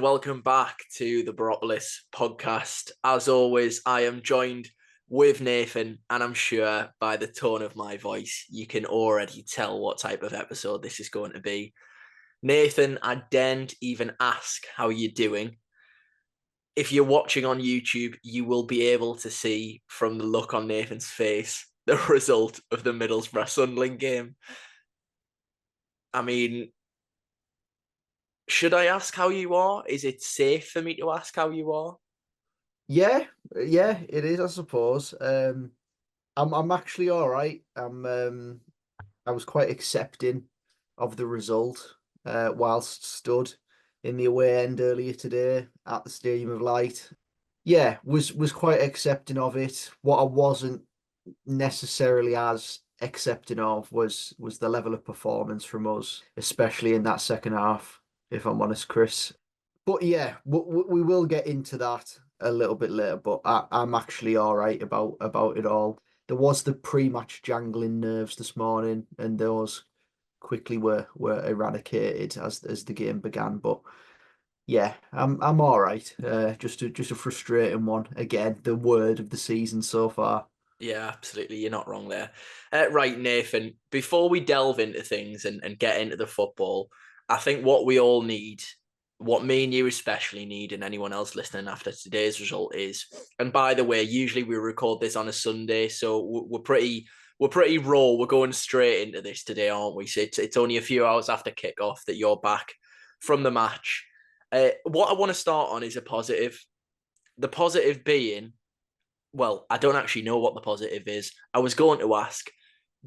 welcome back to the Boropolis podcast. As always, I am joined with Nathan, and I'm sure by the tone of my voice, you can already tell what type of episode this is going to be. Nathan, I daren't even ask how you're doing. If you're watching on YouTube, you will be able to see from the look on Nathan's face the result of the Middlesbrough Sunderland game. I mean, should I ask how you are? Is it safe for me to ask how you are? Yeah, it is, I suppose. I'm actually all right. I was quite accepting of the result whilst stood in the away end earlier today at the Stadium of Light. Yeah, was quite accepting of it. What I wasn't necessarily as accepting of was the level of performance from us, especially in that second half, if I'm honest, Chris. But yeah, we will get into that a little bit later. But I'm actually all right about it all. There was the pre-match jangling nerves this morning, and those quickly were eradicated as the game began. But yeah, I'm all right. Just a frustrating one again. The word of the season so far. Yeah, absolutely. You're not wrong there. Right, Nathan, before we delve into things and get into the football, I think what we all need, what me and you especially need, and anyone else listening after today's result is, and by the way, usually we record this on a Sunday, so we're pretty raw. We're going straight into this today, aren't we? So it's only a few hours after kickoff that you're back from the match. What I want to start on is a positive. The positive being, well, I don't actually know what the positive is. I was going to ask,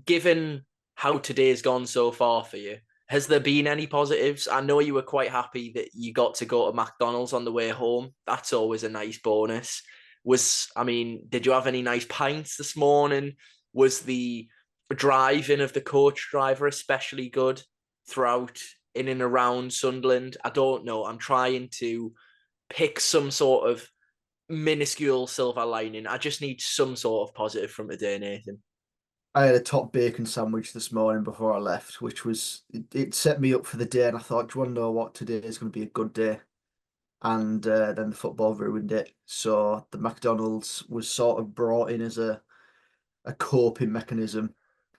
given how today's gone so far for you, has there been any positives? I know you were quite happy that you got to go to McDonald's on the way home. That's always a nice bonus. Did you have any nice pints this morning? Was the driving of the coach driver especially good throughout in and around Sunderland? I don't know. I'm trying to pick some sort of minuscule silver lining. I just need some sort of positive from today, Nathan. I had a top bacon sandwich this morning before I left, which it set me up for the day. And I thought, do you want to know what? Today is going to be a good day. And then the football ruined it. So the McDonald's was sort of brought in as a coping mechanism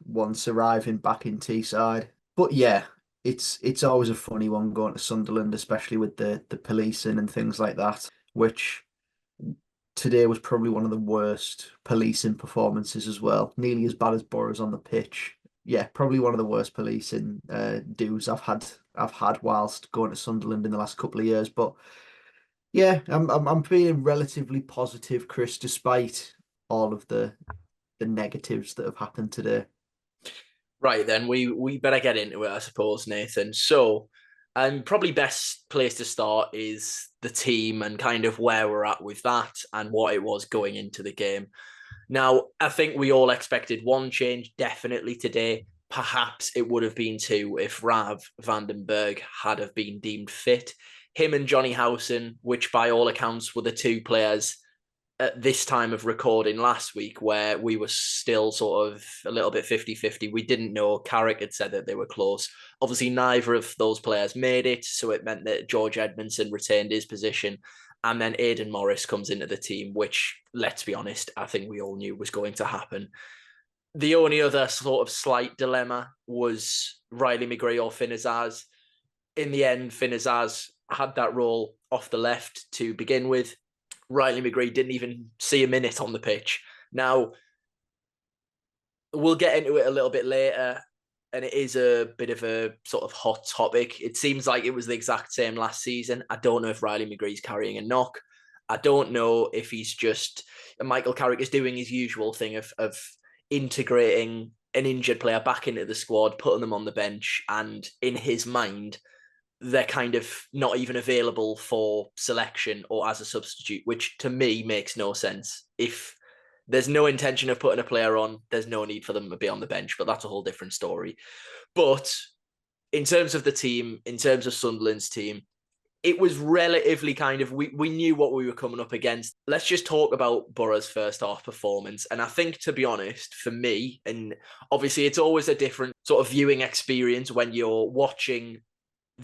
once arriving back in Teesside. But yeah, it's always a funny one going to Sunderland, especially with the policing and things like that, which today was probably one of the worst policing performances as well. Nearly as bad as Boro's on the pitch. Yeah, probably one of the worst policing dues I've had whilst going to Sunderland in the last couple of years. But yeah, I'm feeling relatively positive, Chris, despite all of the negatives that have happened today. Right then, we better get into it, I suppose, Nathan. So, probably best place to start is the team and kind of where we're at with that and what it was going into the game. Now, I think we all expected one change definitely today. Perhaps it would have been two if Rav Vandenberg had have been deemed fit. Him and Johnny Howson, which by all accounts were the two players at this time of recording last week where we were still sort of a little bit 50-50. We didn't know. Carrick had said that they were close. Obviously, neither of those players made it, so it meant that George Edmondson retained his position. And then Aidan Morris comes into the team, which, let's be honest, I think we all knew was going to happen. The only other sort of slight dilemma was Riley McGree or Finn Azaz. In the end, Finn Azaz had that role off the left to begin with. Riley McGree didn't even see a minute on the pitch. Now, we'll get into it a little bit later, and it is a bit of a sort of hot topic. It seems like it was the exact same last season. I don't know if Riley McGree's carrying a knock. I don't know if he's just... Michael Carrick is doing his usual thing of integrating an injured player back into the squad, putting them on the bench, and in his mind, they're kind of not even available for selection or as a substitute, which to me makes no sense. If there's no intention of putting a player on, there's no need for them to be on the bench, but that's a whole different story. But in terms of the team, in terms of Sunderland's team, it was relatively kind of, we knew what we were coming up against. Let's just talk about Boro's first half performance. And I think, to be honest, for me, and obviously it's always a different sort of viewing experience when you're watching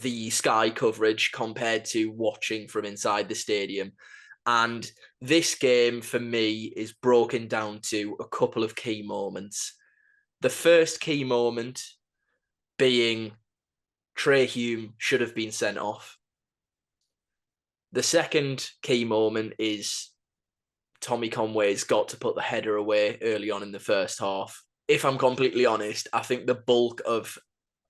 the Sky coverage compared to watching from inside the stadium. And this game for me is broken down to a couple of key moments. The first key moment being Trey Hume should have been sent off. The second key moment is Tommy Conway's got to put the header away early on in the first half. If I'm completely honest, I think the bulk of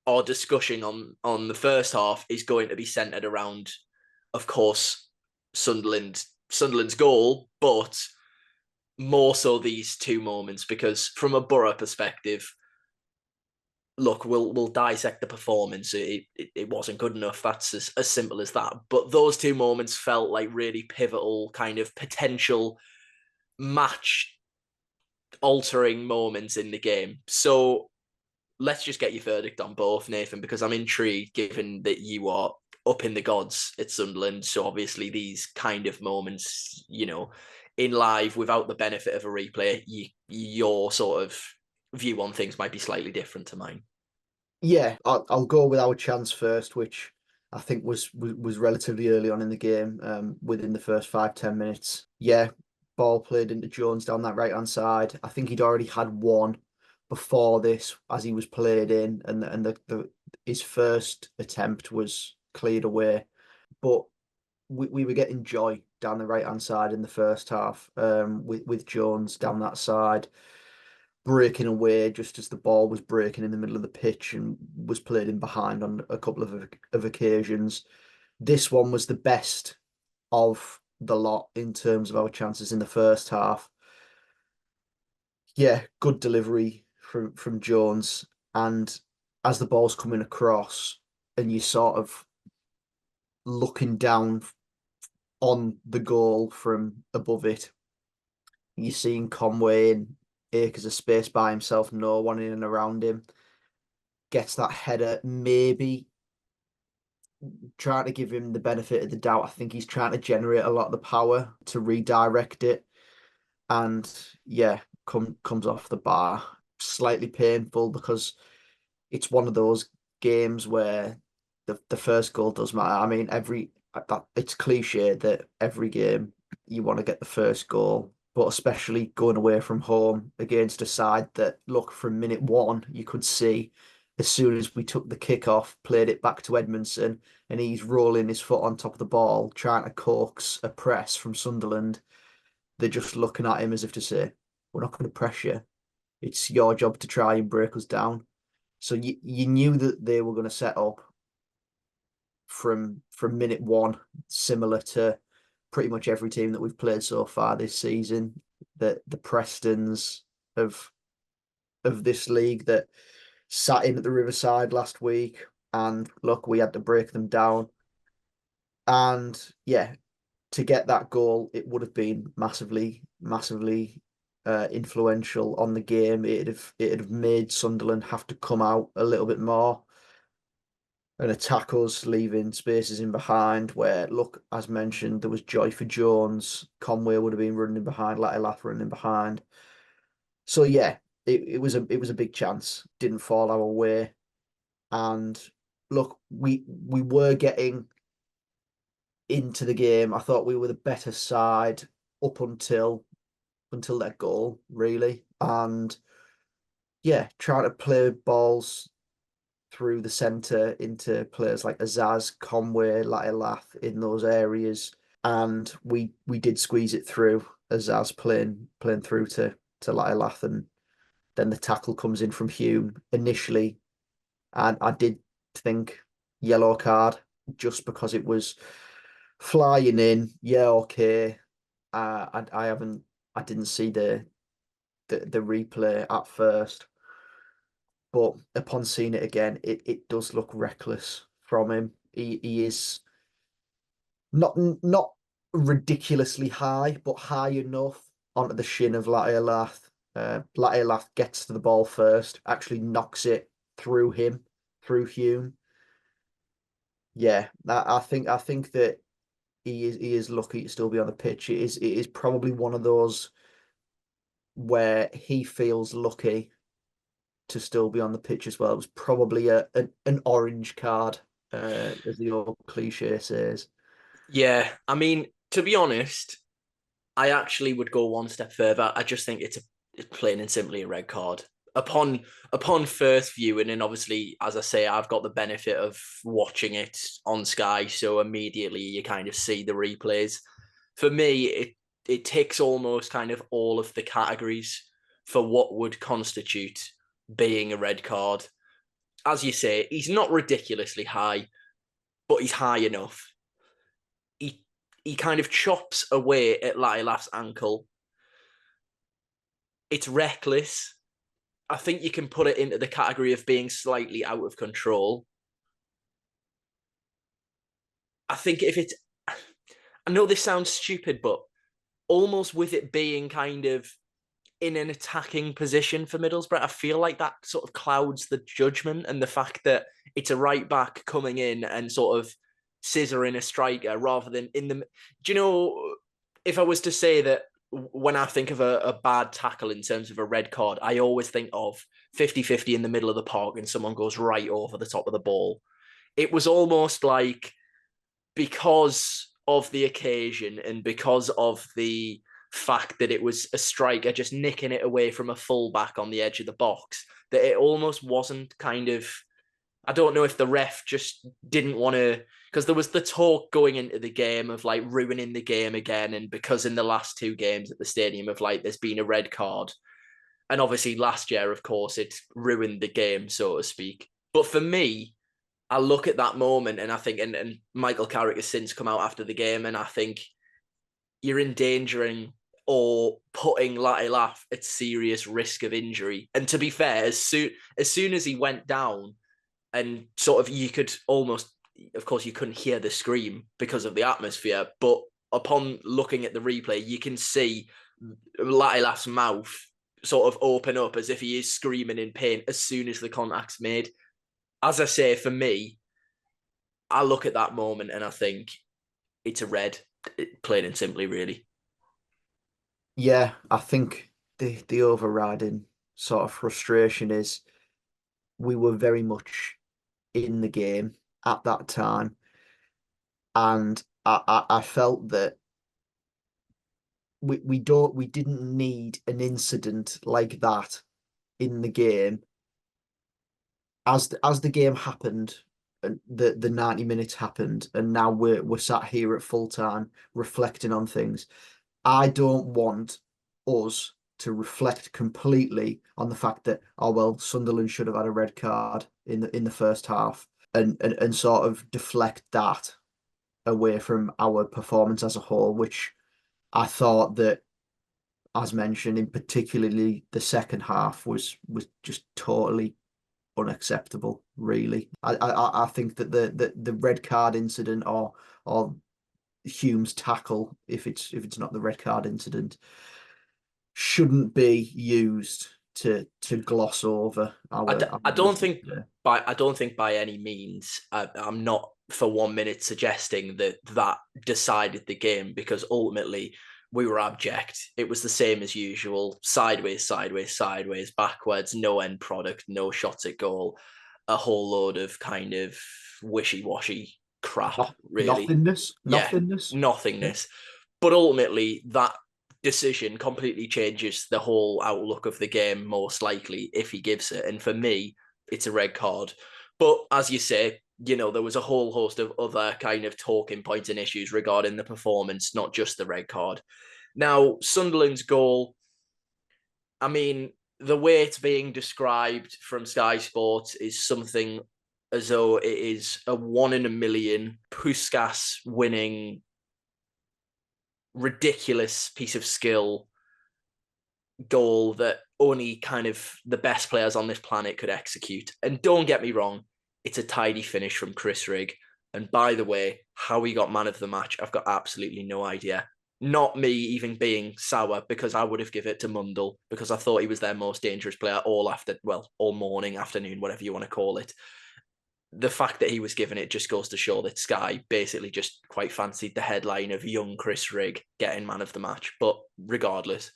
our discussion on the first half is going to be centered around, of course, Sunderland's goal, but more so these two moments, because from a Boro perspective, look, we'll dissect the performance. It wasn't good enough. That's as simple as that. But those two moments felt like really pivotal, kind of potential match altering moments in the game. So let's just get your verdict on both, Nathan, because I'm intrigued given that you are up in the gods at Sunderland. So obviously these kind of moments, in live without the benefit of a replay, your sort of view on things might be slightly different to mine. Yeah, I'll go with our chance first, which I think was relatively early on in the game, within the first 5-10 minutes. Yeah, ball played into Jones down that right hand side. I think he'd already had one before this as he was played in, and his first attempt was cleared away. But we were getting joy down the right hand side in the first half, with Jones down that side, breaking away just as the ball was breaking in the middle of the pitch and was played in behind on a couple of occasions. This one was the best of the lot in terms of our chances in the first half. Yeah, good delivery from Jones, and as the ball's coming across and you sort of looking down on the goal from above it, you're seeing Conway in acres of space by himself, no one in and around him. Gets that header, maybe trying to give him the benefit of the doubt. I think he's trying to generate a lot of the power to redirect it. And yeah, comes off the bar. Slightly painful because it's one of those games where the first goal does matter. I mean, it's cliche that every game you want to get the first goal, but especially going away from home against a side that, look, from minute one, you could see as soon as we took the kick off, played it back to Edmondson, and he's rolling his foot on top of the ball, trying to coax a press from Sunderland. They're just looking at him as if to say, we're not going to press you. It's your job to try and break us down. So you knew that they were going to set up from minute one, similar to pretty much every team that we've played so far this season. The Prestons of this league that sat in at the Riverside last week, and look, we had to break them down. And yeah, to get that goal, it would have been massively, massively influential on the game. It'd have made Sunderland have to come out a little bit more and attack us, leaving spaces in behind where, look, as mentioned, there was joy for Jones. Conway would have been running behind, Lath running behind. So yeah, it was a big chance. Didn't fall our way. And look, we were getting into the game. I thought we were the better side up until that goal, really. And yeah, trying to play balls through the centre into players like Azaz, Conway, Lath in those areas. And we did squeeze it through. Azaz playing through to Lath, and then the tackle comes in from Hume initially. And I did think yellow card just because it was flying in. Yeah, okay. I didn't see the replay at first, but upon seeing it again, it does look reckless from him. He is not ridiculously high, but high enough onto the shin of Lath. Lath gets to the ball first, actually knocks it through him, through Hume. Yeah, I think that he is lucky to still be on the pitch. It is probably one of those where he feels lucky to still be on the pitch as well. It was probably an orange card as the old cliche says. Yeah, I mean, to be honest, I actually would go one step further. I just think it's plain and simply a red card. Upon first viewing, and obviously, as I say, I've got the benefit of watching it on Sky, so immediately you kind of see the replays. For me, it ticks almost kind of all of the categories for what would constitute being a red card. As you say, he's not ridiculously high, but he's high enough. He he kind of chops away at Lailaf's ankle. It's reckless. I think you can put it into the category of being slightly out of control. I think if it's, I know this sounds stupid, but almost with it being kind of in an attacking position for Middlesbrough, I feel like that sort of clouds the judgment and the fact that it's a right back coming in and sort of scissoring a striker rather than in the. Do you know, if I was to say that when I think of a bad tackle in terms of a red card, I always think of 50-50 in the middle of the park and someone goes right over the top of the ball. It was almost like because of the occasion and because of the fact that it was a striker just nicking it away from a fullback on the edge of the box, that it almost wasn't kind of. I don't know if the ref just didn't want to, because there was the talk going into the game of like ruining the game again, and because in the last two games at the stadium of like there's been a red card, and obviously last year, of course, it ruined the game, so to speak. But for me, I look at that moment and I think, and Michael Carrick has since come out after the game, and I think you're endangering or putting Latilaf at serious risk of injury. And to be fair, as soon as he went down, and sort of you could almost, of course, you couldn't hear the scream because of the atmosphere, but upon looking at the replay, you can see Latilaf's mouth sort of open up as if he is screaming in pain as soon as the contact's made. As I say, for me, I look at that moment and I think it's a red, plain and simply, really. Yeah, I think the overriding sort of frustration is we were very much in the game at that time, and I felt that we didn't need an incident like that in the game as the game happened and the 90 minutes happened, and now we're sat here at full time reflecting on things. I don't want us to reflect completely on the fact that, oh well, Sunderland should have had a red card in the first half, and sort of deflect that away from our performance as a whole, which I thought that, as mentioned, in particularly the second half was just totally unacceptable. Really, I think that the red card incident, or Hume's tackle, if it's not the red card incident, shouldn't be used to gloss over our I don't result think there. by any means I'm not for 1 minute suggesting that that decided the game, because ultimately we were abject. It was the same as usual: sideways, sideways, sideways, backwards, no end product, no shots at goal, a whole load of kind of wishy-washy crap, really. Nothingness, Yeah, nothingness. Yeah. nothingness. But ultimately, that decision completely changes the whole outlook of the game, most likely, if he gives it. And for me, it's a red card. But as you say, there was a whole host of other kind of talking points and issues regarding the performance, not just the red card. Now, Sunderland's goal, I mean, the way it's being described from Sky Sports is something as though it is a 1 in a million Puskas winning ridiculous piece of skill goal that only kind of the best players on this planet could execute. And don't get me wrong, it's a tidy finish from Chris Rigg. And by the way, how he got man of the match, I've got absolutely no idea. Not me even being sour, because I would have given it to Mundle, because I thought he was their most dangerous player all morning, afternoon, whatever you want to call it. The fact that he was given it just goes to show that Sky basically just quite fancied the headline of young Chris Rigg getting man of the match. But regardless,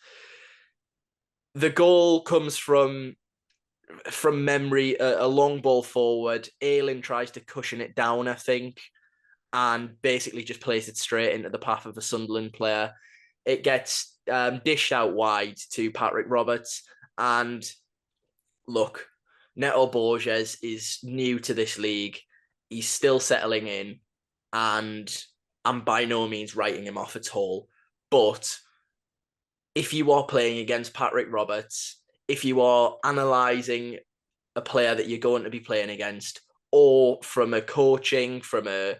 the goal comes from from memory, a long ball forward. Ayling tries to cushion it down, I think, and basically just plays it straight into the path of a Sunderland player. It gets dished out wide to Patrick Roberts. And look, Neto Borges is new to this league. He's still settling in, and I'm by no means writing him off at all. But if you are playing against Patrick Roberts, if you are analysing a player that you're going to be playing against, or from a coaching, from a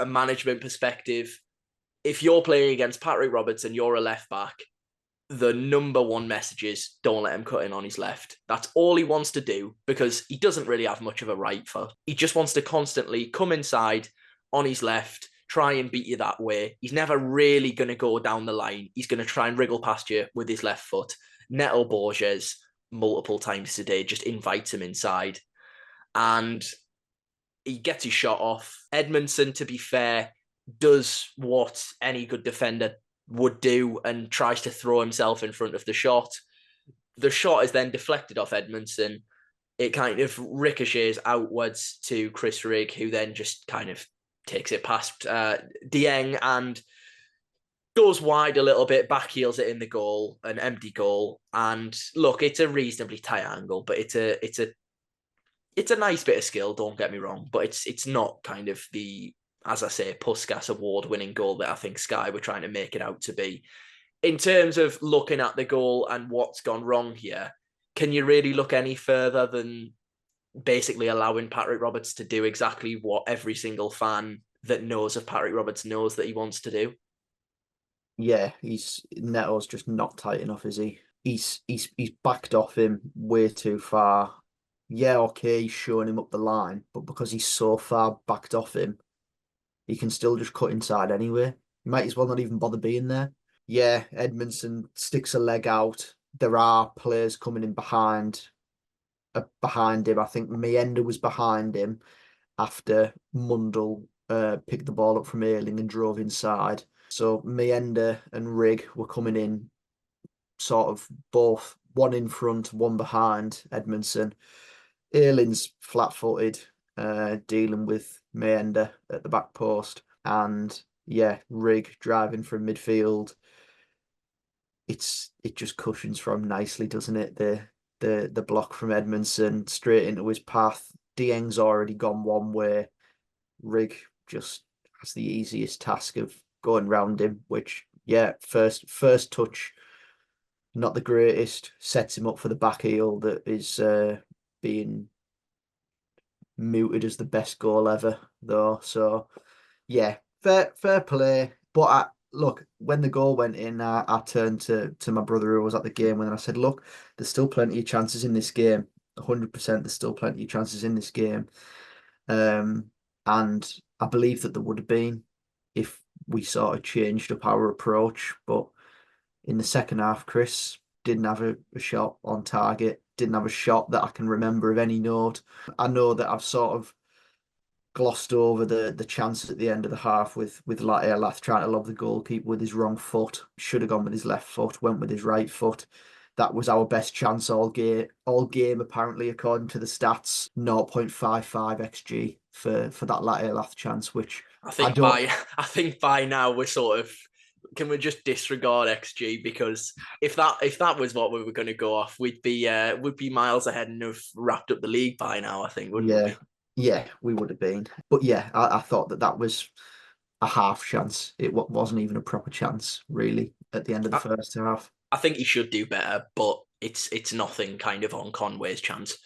management perspective, if you're playing against Patrick Roberts and you're a left back, the number one message is don't let him cut in on his left. That's all he wants to do, because he doesn't really have much of a right foot. He just wants to constantly come inside on his left, try and beat you that way. He's never really going to go down the line. He's going to try and wriggle past you with his left foot. Neto Borges, multiple times today, just invites him inside. And he gets his shot off. Edmondson, to be fair, does what any good defender would do and tries to throw himself in front of the shot. The shot is then deflected off Edmondson. It kind of ricochets outwards to Chris Rigg, who then just kind of takes it past Dieng and goes wide a little bit, backheels it in the goal, an empty goal. And look, it's a reasonably tight angle, but it's a nice bit of skill, don't get me wrong, but it's not kind of the, as I say, Puskas award-winning goal that I think Sky were trying to make it out to be. In terms of looking at the goal and what's gone wrong here, can you really look any further than basically allowing Patrick Roberts to do exactly what every single fan that knows of Patrick Roberts knows that he wants to do? Yeah, Neto's just not tight enough, is he? He's backed off him way too far. Yeah, okay, he's showing him up the line, but because he's so far backed off him, he can still just cut inside anyway. He might as well not even bother being there. Yeah, Edmondson sticks a leg out. There are players coming in behind him. I think Mayenda was behind him after Mundle picked the ball up from Ayling and drove inside. So Mayenda and Rigg were coming in sort of both, one in front, one behind Edmondson. Ayling's flat-footed, dealing with Mayenda at the back post. And yeah, Rigg driving from midfield. It just cushions from nicely, doesn't it? The block from Edmondson straight into his path. Dieng's already gone one way. Rigg just has the easiest task of going round him, which, yeah, first touch, not the greatest, sets him up for the back heel that is being mooted as the best goal ever, though. So, yeah, fair play. But look, when the goal went in, I turned to my brother who was at the game and I said, look, there's still plenty of chances in this game. 100% there's still plenty of chances in this game. And I believe that there would have been if we sort of changed up our approach. But in the second half, Chris didn't have a shot on target, didn't have a shot that I can remember of any note. I know that I've sort of glossed over the chance at the end of the half with Lath trying to lob the goalkeeper with his wrong foot. Should have gone with his left foot, went with his right foot. That was our best chance all game apparently, according to the stats. 0.55 xG for that Lath chance, which I think by now we're sort of, can we just disregard XG, because if that was what we were going to go off, we'd be miles ahead and have wrapped up the league by now, I think, wouldn't we? Yeah, we would have been. But yeah, I thought that was a half chance. It wasn't even a proper chance, really, at the end of the first half. I think he should do better, but it's nothing kind of on Conway's chance.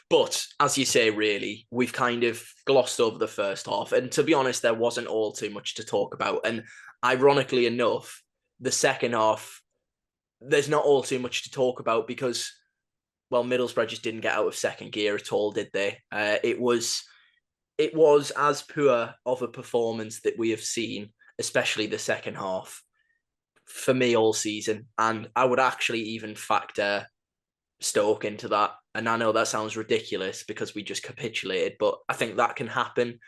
But as you say, really, we've kind of glossed over the first half. And to be honest, there wasn't all too much to talk about. And ironically enough, the second half, there's not all too much to talk about because, well, Middlesbrough just didn't get out of second gear at all, did they? It was as poor of a performance that we have seen, especially the second half, for me all season. And I would actually even factor Stoke into that. And I know that sounds ridiculous because we just capitulated, but I think that can happen.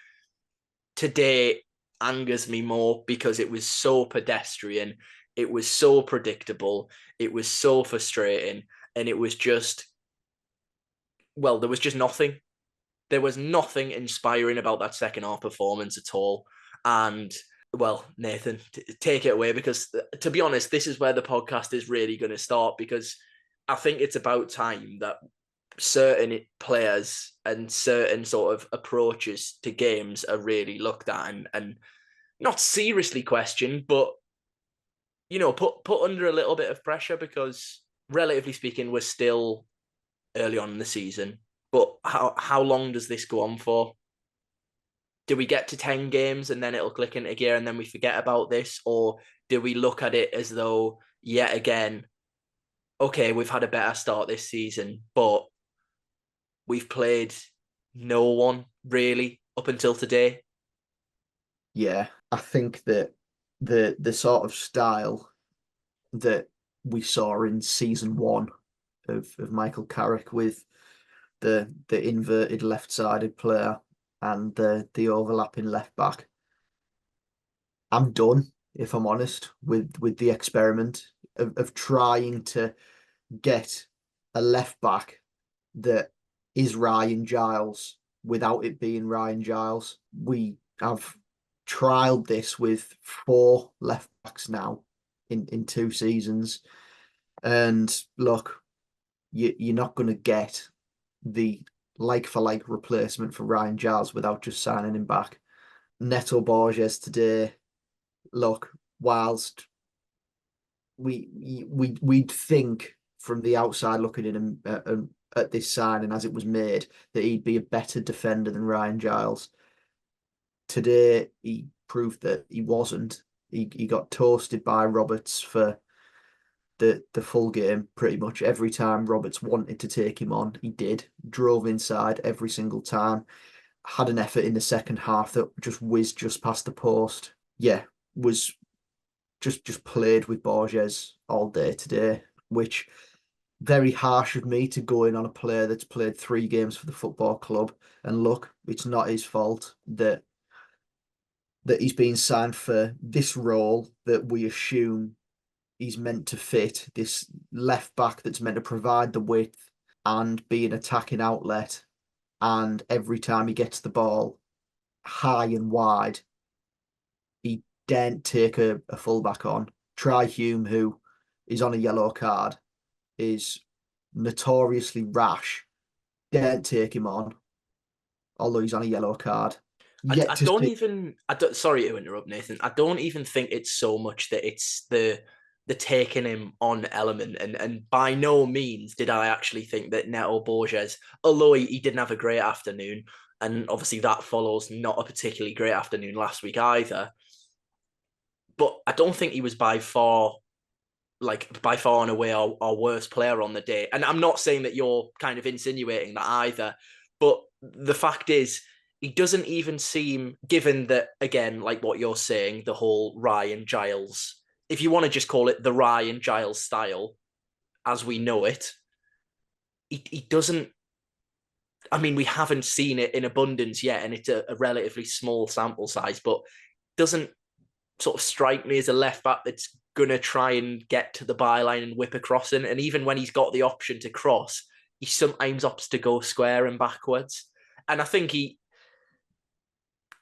Today angers me more because it was so pedestrian, it was so predictable, it was so frustrating, and it was just well, there was just nothing. There was nothing inspiring about that second half performance at all. And well, Nathan, take it away, because to be honest, this is where the podcast is really going to start, because I think it's about time that certain players and certain sort of approaches to games are really looked at and not seriously questioned, but put under a little bit of pressure, because relatively speaking, we're still early on in the season. But how long does this go on for? Do we get to 10 games and then it'll click into gear and then we forget about this? Or do we look at it as though, yet again, okay, we've had a better start this season, but we've played no one really up until today? Yeah, I think that the sort of style that we saw in season one of Michael Carrick, with the inverted left-sided player and the overlapping left back, I'm done, if I'm honest, with the experiment of trying to get a left back that is Ryan Giles without it being Ryan Giles. We have trialed this with 4 left backs now in 2 seasons. And look, you're not going to get the like for like replacement for Ryan Giles without just signing him back. Neto Borges today, look, whilst we'd think from the outside looking in at this signing as it was made that he'd be a better defender than Ryan Giles. Today he proved that he wasn't. He got toasted by Roberts for the full game. Pretty much every time Roberts wanted to take him on, he did. Drove inside every single time. Had an effort in the second half that just whizzed just past the post. Yeah, was just played with Borges all day today, which very harsh of me to go in on a player that's played 3 games for the football club. And look, it's not his fault that he's been signed for this role that we assume he's meant to fit, this left back that's meant to provide the width and be an attacking outlet. And every time he gets the ball high and wide, he daren't take a fullback on. Try Hume, who is on a yellow card, is notoriously rash. Daren't take him on, although he's on a yellow card. Yet I to don't see, even. Sorry to interrupt, Nathan. I don't even think it's so much that it's the taking him on element, and by no means did I actually think that Neto Borges, although he didn't have a great afternoon, and obviously that follows not a particularly great afternoon last week either. But I don't think he was by far and away our worst player on the day. And I'm not saying that you're kind of insinuating that either, but the fact is, he doesn't even seem, given that, again, like what you're saying, the whole Ryan Giles, if you want to just call it the Ryan Giles style as we know it, he doesn't. I mean, we haven't seen it in abundance yet, and it's a relatively small sample size, but doesn't sort of strike me as a left back that's going to try and get to the byline and whip a crossing. And even when he's got the option to cross, he sometimes opts to go square and backwards. And I think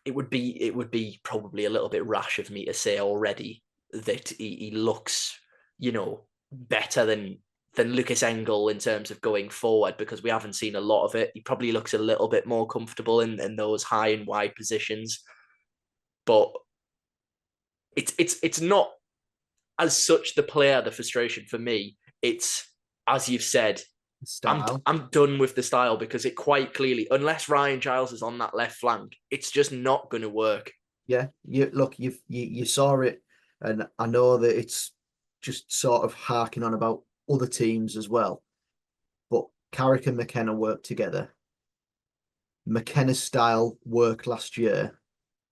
it would be probably a little bit rash of me to say already that he looks, better than Lucas Engel in terms of going forward, because we haven't seen a lot of it. He probably looks a little bit more comfortable in those high and wide positions. But it's not as such the player, the frustration for me. It's, as you've said, style. I'm done with the style, because it quite clearly, unless Ryan Giles is on that left flank, it's just not going to work. Yeah, you saw it, and I know that it's just sort of harking on about other teams as well. But Carrick and McKenna work together. McKenna's style worked last year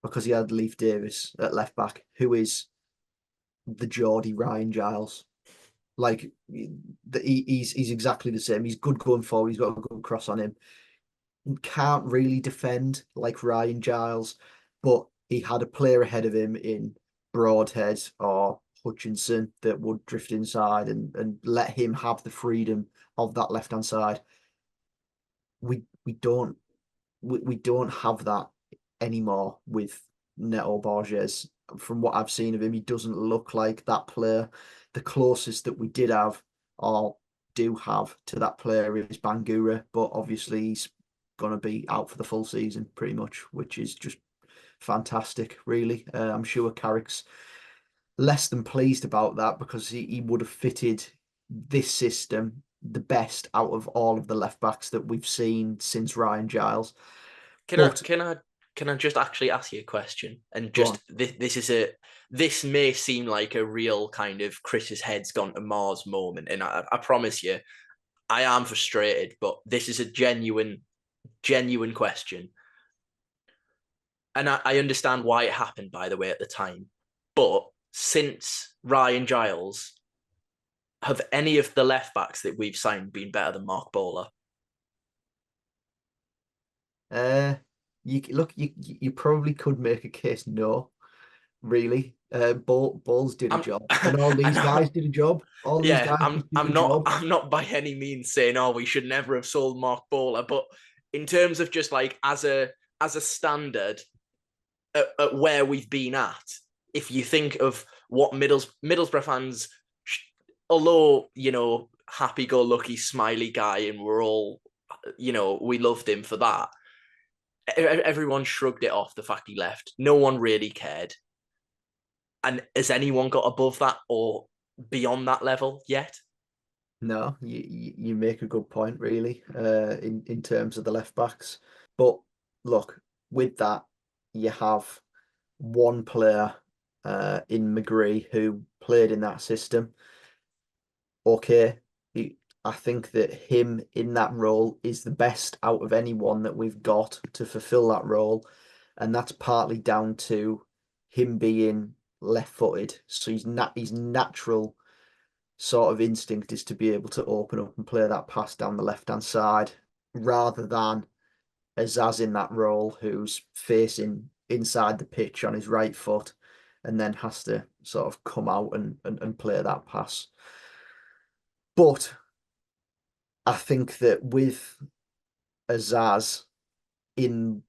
because he had Leif Davis at left back, who is the Geordie Ryan Giles. Like he's exactly the same. He's good going forward. He's got a good cross on him. Can't really defend like Ryan Giles, but he had a player ahead of him in Broadhead or Hutchinson that would drift inside and let him have the freedom of that left hand side. we don't we don't have that anymore with Neto Borges. From what I've seen of him, he doesn't look like that player. The closest that we did have or do have to that player is Bangura, but obviously he's going to be out for the full season pretty much, which is just fantastic, really. I'm sure Carrick's less than pleased about that because he would have fitted this system the best out of all of the left backs that we've seen since Ryan Giles. Can I But can I can I just actually ask you a question? And go on. just this may seem like a real kind of Chris's head's gone to Mars moment, and I promise you, I am frustrated, but this is a genuine question. And I understand why it happened, by the way, at the time. But since Ryan Giles, have any of the left backs that we've signed been better than Mark Bowler? Uh, you probably could make a case no, really. Balls did a I'm, job, and all I these know, guys did a job. All these yeah, guys I'm just did I'm a not job. I'm not by any means saying oh we should never have sold Mark Bowler, but in terms of just like as a standard at where we've been at, if you think of what Middlesbrough fans, although happy-go-lucky, smiley guy, and we're all we loved him for that. Everyone shrugged it off the fact he left. No one really cared. And has anyone got above that or beyond that level yet? No, you make a good point, really, in terms of the left backs. But look, with that, you have one player in McGree who played in that system. Okay, I think that him in that role is the best out of anyone that we've got to fulfill that role, and that's partly down to him being left-footed. So his natural sort of instinct is to be able to open up and play that pass down the left-hand side, rather than Azaz in that role who's facing inside the pitch on his right foot and then has to sort of come out and play that pass. But I think that with Azaz in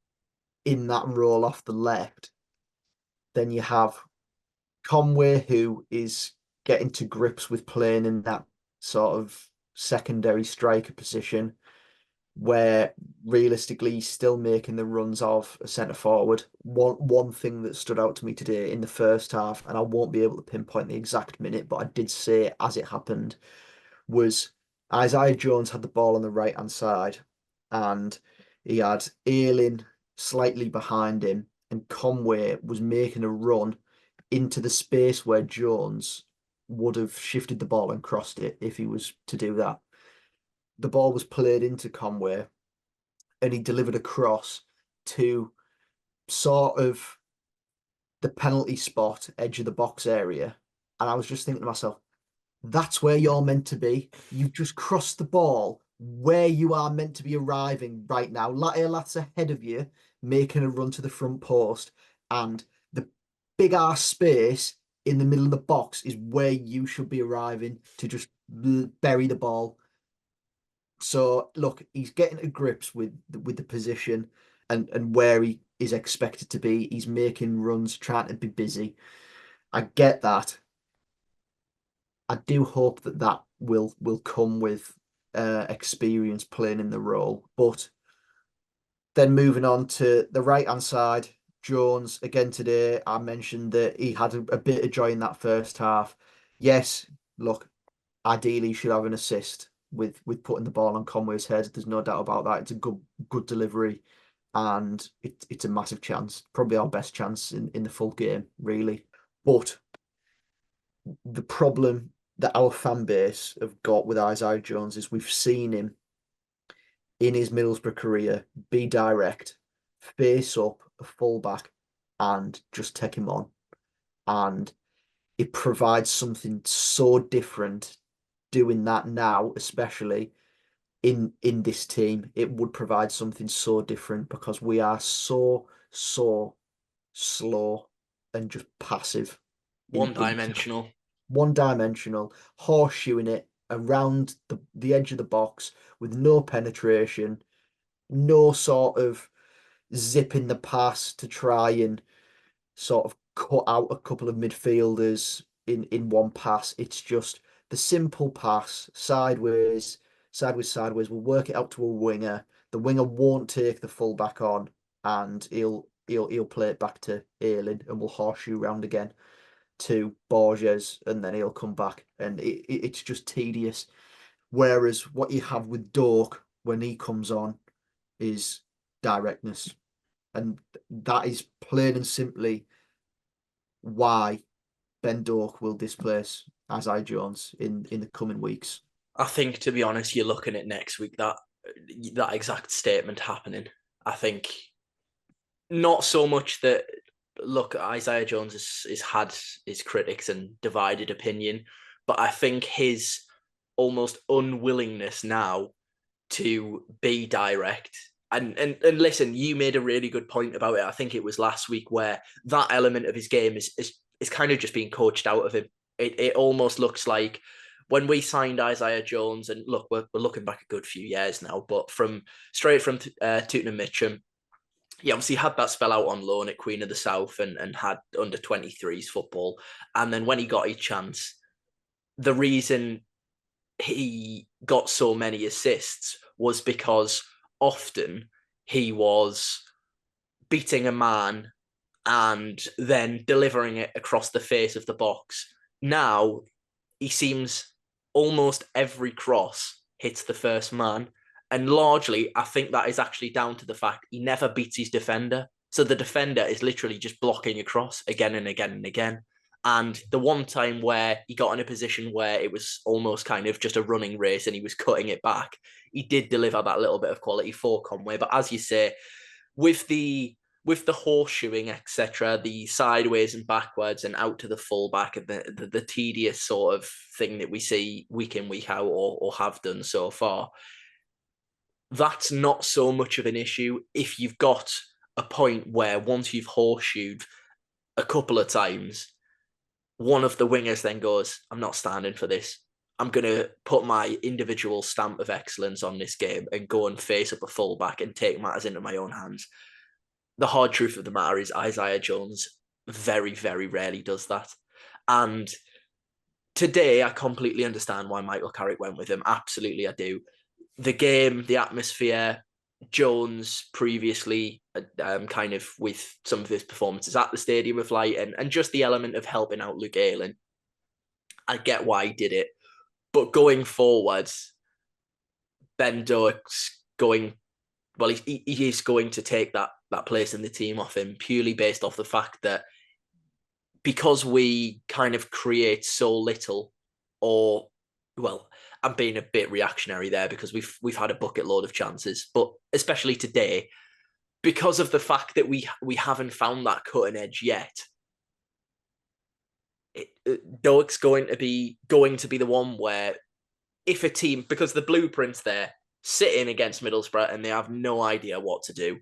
in that role off the left, then you have Conway who is getting to grips with playing in that sort of secondary striker position where realistically he's still making the runs of a centre forward. One thing that stood out to me today in the first half, and I won't be able to pinpoint the exact minute, but I did say it as it happened, was Isaiah Jones had the ball on the right hand side and he had Ayling slightly behind him, and Conway was making a run into the space where Jones would have shifted the ball and crossed it if he was to do that. The ball was played into Conway and he delivered a cross to sort of the penalty spot, edge of the box area. And I was just thinking to myself, that's where you're meant to be. You've just crossed the ball where you are meant to be arriving right now. Lat's ahead of you, making a run to the front post, and the big ass space in the middle of the box is where you should be arriving to just bury the ball. So look, he's getting to grips with the position and where he is expected to be. He's making runs, trying to be busy. I get that. I do hope that that will come with experience playing in the role. But then moving on to the right hand side, Jones again today. I mentioned that he had a bit of joy in that first half. Yes, look, ideally he should have an assist with putting the ball on Conway's head. There's no doubt about that. It's a good delivery, and it's a massive chance, probably our best chance in the full game, really. But the problem that our fan base have got with Isaiah Jones is we've seen him in his Middlesbrough career be direct, face up a fullback, and just take him on. And it provides something so different doing that now, especially in this team. It would provide something so different because we are so slow and just passive One in dimensional. one dimensional, horseshoeing it around the edge of the box with no penetration. no sort of zipping the pass to try and sort of cut out a couple of midfielders in one pass. It's just the simple pass, sideways, sideways, sideways. We'll work it out to a winger. The winger won't take the fullback on, and he'll play it back to Ayling, and we'll horseshoe round again to Borges, and then he'll come back, and it's just tedious. Whereas what you have with Dork when he comes on is directness, and that is plain and simply why Ben Doak will displace Isaiah Jones in the coming weeks. I think, to be honest, you're looking at next week that exact statement happening. I think not so much that, look, Isaiah Jones has had his critics and divided opinion, but I think his almost unwillingness now to be direct. And listen, you made a really good point about it. I think it was last week where that element of his game is kind of just being coached out of him. It almost looks like when we signed Isaiah Jones, and look, we're looking back a good few years now, but straight from Tottenham Mitcham, he obviously had that spell out on loan at Queen of the South and had under 23s football. And then when he got his chance, the reason he got so many assists was because often he was beating a man and then delivering it across the face of the box. Now he seems almost every cross hits the first man. And largely, I think that is actually down to the fact he never beats his defender. So the defender is literally just blocking across again and again and again. And the one time where he got in a position where it was almost kind of just a running race and he was cutting it back, he did deliver that little bit of quality for Conway. But as you say, with the horseshoeing, etc., the sideways and backwards and out to the fullback, and the tedious sort of thing that we see week in, week out, or have done so far, that's not so much of an issue if you've got a point where once you've horseshoed a couple of times, one of the wingers then goes, I'm not standing for this. I'm going to put my individual stamp of excellence on this game and go and face up a fullback and take matters into my own hands. The hard truth of the matter is Isaiah Jones very, very rarely does that. And today, I completely understand why Michael Carrick went with him. Absolutely, I do. The game, the atmosphere, Jones previously, kind of with some of his performances at the Stadium of Light, and just the element of helping out Luke Ayling. I get why he did it. But going forward, Ben Doak's going, well, he is going to take that place in the team off him purely based off the fact that because we kind of create so little, or, well, I'm being a bit reactionary there because we've had a bucket load of chances, but especially today, because of the fact that we haven't found that cutting edge yet, Doak's going to be the one where if a team, because the blueprint's there, sitting against Middlesbrough and they have no idea what to do.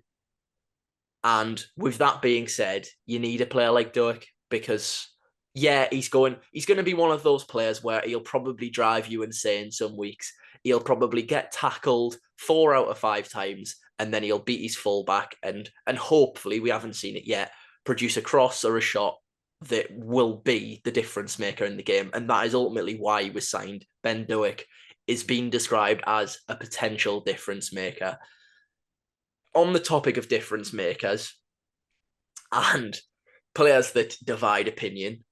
And with that being said, you need a player like Doak because, yeah, he's going to be one of those players where he'll probably drive you insane some weeks. He'll probably get tackled 4 out of 5 times, and then he'll beat his fullback and hopefully, we haven't seen it yet, produce a cross or a shot that will be the difference maker in the game. And that is ultimately why he was signed. Ben Doak is being described as a potential difference maker. On the topic of difference makers and players that divide opinion,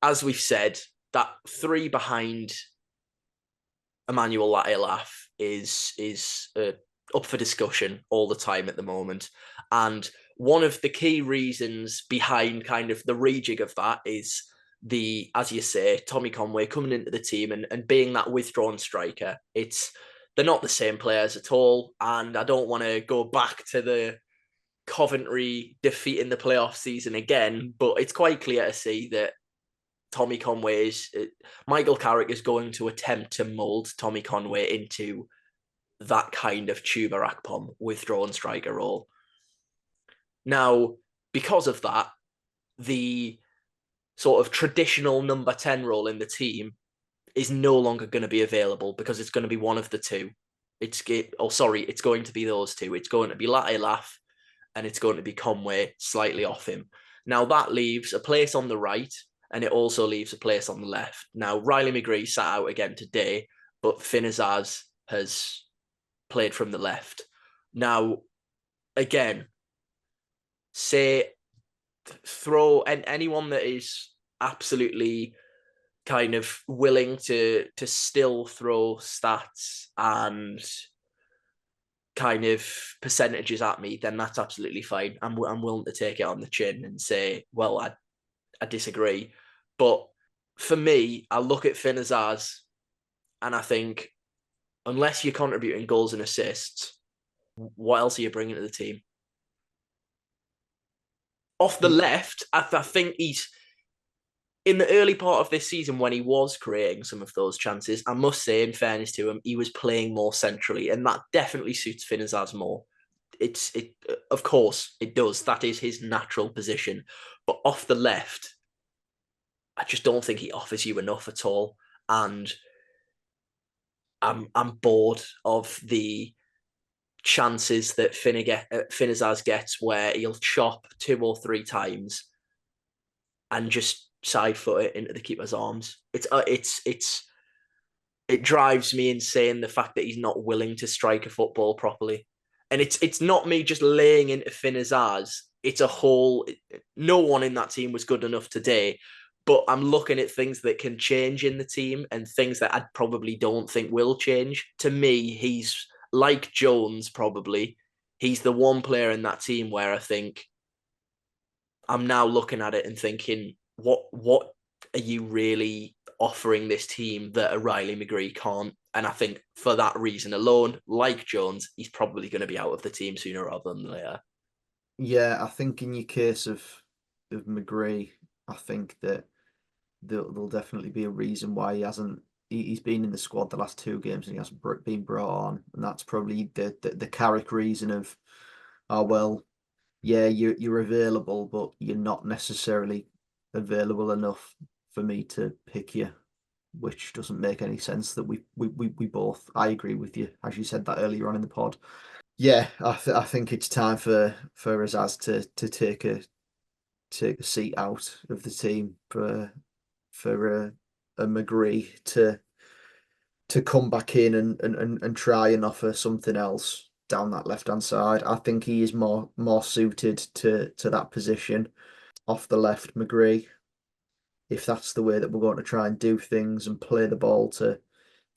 as we've said, that 3 behind Emmanuel Latilaf is up for discussion all the time at the moment. And one of the key reasons behind kind of the rejig of that is as you say, Tommy Conway coming into the team and being that withdrawn striker. They're not the same players at all. And I don't want to go back to the Coventry defeat in the playoff season again, but it's quite clear to see that Michael Carrick is going to attempt to mould Tommy Conway into that kind of Tuba Akpom withdrawn striker role. Now, because of that, the sort of traditional number 10 role in the team is no longer going to be available because it's going to be one of the two. it's going to be those two. It's going to be Latilaf and it's going to be Conway slightly off him. Now that leaves a place on the right and it also leaves a place on the left. Now Riley McGree sat out again today, but Finn Azaz has played from the left. Now, again, say throw anyone that is absolutely kind of willing to still throw stats and kind of percentages at me, then that's absolutely fine. I'm willing to take it on the chin and say, well, I disagree. But for me, I look at Finn Azaz and I think, unless you're contributing goals and assists, what else are you bringing to the team? Off the left, I think he's in the early part of this season when he was creating some of those chances. I must say, in fairness to him, he was playing more centrally, and that definitely suits Finn Azaz more. Of course, it does. That is his natural position. But off the left, I just don't think he offers you enough at all. And I'm bored of the chances that Finn Azaz gets where he'll chop 2 or 3 times and just side foot it into the keeper's arms. It drives me insane, the fact that he's not willing to strike a football properly. And it's not me just laying into Finn Azaz. It's a whole. No one in that team was good enough today. But I'm looking at things that can change in the team and things that I probably don't think will change. To me, he's like Jones, probably. He's the one player in that team where I think I'm now looking at it and thinking, what are you really offering this team that a Riley McGree can't? And I think for that reason alone, like Jones, he's probably going to be out of the team sooner rather than later. Yeah, I think in your case of McGree, I think that there'll definitely be a reason why he hasn't. He's been in the squad the last 2 games and he hasn't been brought on, and that's probably the Carrick reason of, oh well, yeah, you're available, but you're not necessarily available enough for me to pick you, which doesn't make any sense. That we both, I agree with you, as you said that earlier on in the pod. Yeah, I think it's time for Azaz to take a seat out of the team for a McGree to come back in and try and offer something else down that left hand side. I think he is more suited to that position off the left, McGree. If that's the way that we're going to try and do things and play the ball to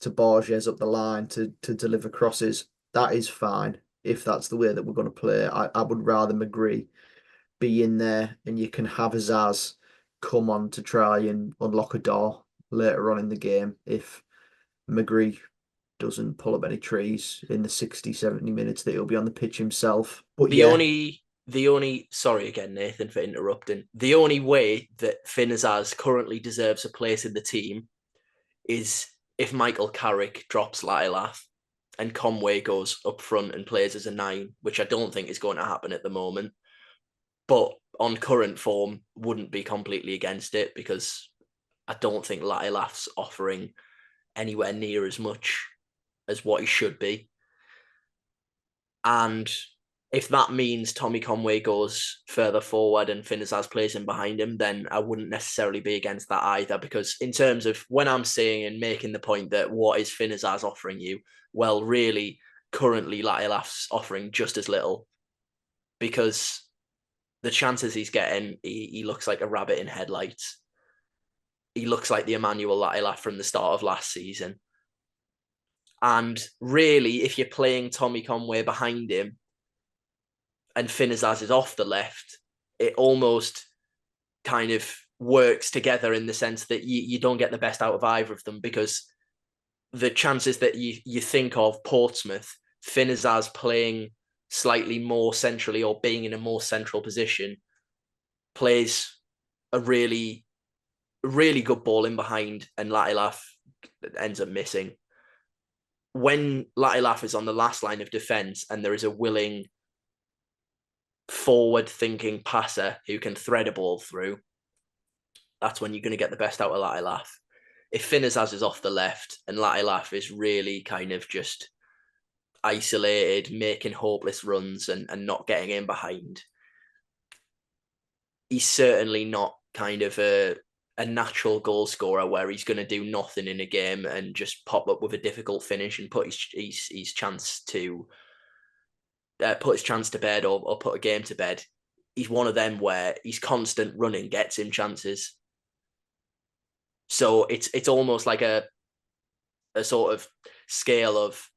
Borges up the line to deliver crosses, that is fine. If that's the way that we're going to play, I would rather McGree be in there and you can have Azaz come on to try and unlock a door later on in the game if McGree doesn't pull up any trees in the 60, 70 minutes that he'll be on the pitch himself. But The only sorry again, Nathan, for interrupting. The only way that Finn Azaz currently deserves a place in the team is if Michael Carrick drops Latilaf and Conway goes up front and plays as a 9, which I don't think is going to happen at the moment. But on current form, wouldn't be completely against it because I don't think Latilaf's offering anywhere near as much as what he should be. And if that means Tommy Conway goes further forward and Finn Azaz plays in behind him, then I wouldn't necessarily be against that either. Because in terms of when I'm saying and making the point that what is Finn Azaz offering you, well, really, currently Latilaf's offering just as little because the chances he's getting, he looks like a rabbit in headlights. He looks like the Emmanuel Latilaf from the start of last season. And really, if you're playing Tommy Conway behind him and Finn Azaz is off the left, it almost kind of works together in the sense that you don't get the best out of either of them because the chances that you think of Portsmouth, Finn Azaz playing slightly more centrally or being in a more central position, plays a really, really good ball in behind and Latilaf ends up missing. When Latilaf is on the last line of defence and there is a willing, forward-thinking passer who can thread a ball through, that's when you're going to get the best out of Latilaf. If Finn Azaz is off the left and Latilaf is really kind of just isolated, making hopeless runs and not getting in behind. He's certainly not kind of a natural goal scorer where he's going to do nothing in a game and just pop up with a difficult finish and put his chance to put his chance to bed or put a game to bed. He's one of them where his constant running gets him chances. So it's almost like a sort of scale of,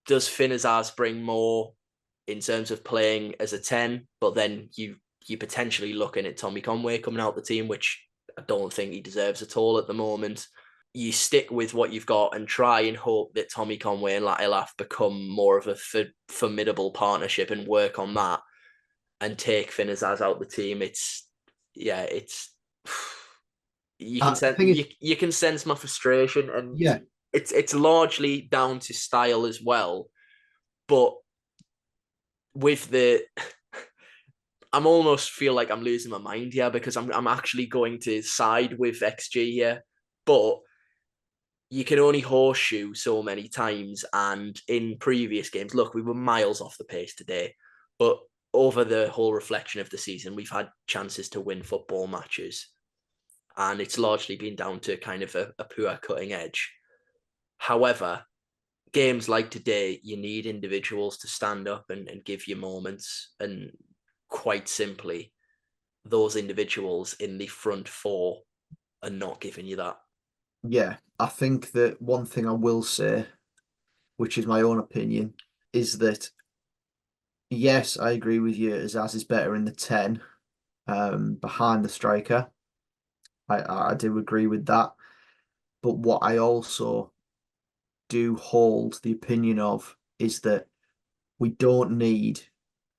does Finn Azaz bring more in terms of playing as a 10, but then you potentially looking at Tommy Conway coming out the team, which I don't think he deserves at all at the moment. You stick with what you've got and try and hope that Tommy Conway and Latilaf become more of a formidable partnership and work on that and take Finn Azaz out the team. It's you can The sense thing is, you can sense my frustration, and yeah, it's largely down to style as well. But with the I'm almost feel like I'm losing my mind here because I'm actually going to side with XG here, but you can only horseshoe so many times. And in previous games, look, we were miles off the pace today, but over the whole reflection of the season, we've had chances to win football matches, and it's largely been down to kind of a poor cutting edge. However, games like today, you need individuals to stand up and give you moments. And quite simply, those individuals in the front four are not giving you that. yeah. I think that one thing I will say, which is my own opinion, is that yes, I agree with you. Azaz is better in the 10, behind the striker. I do agree with that. But what I also do hold the opinion of is that we don't need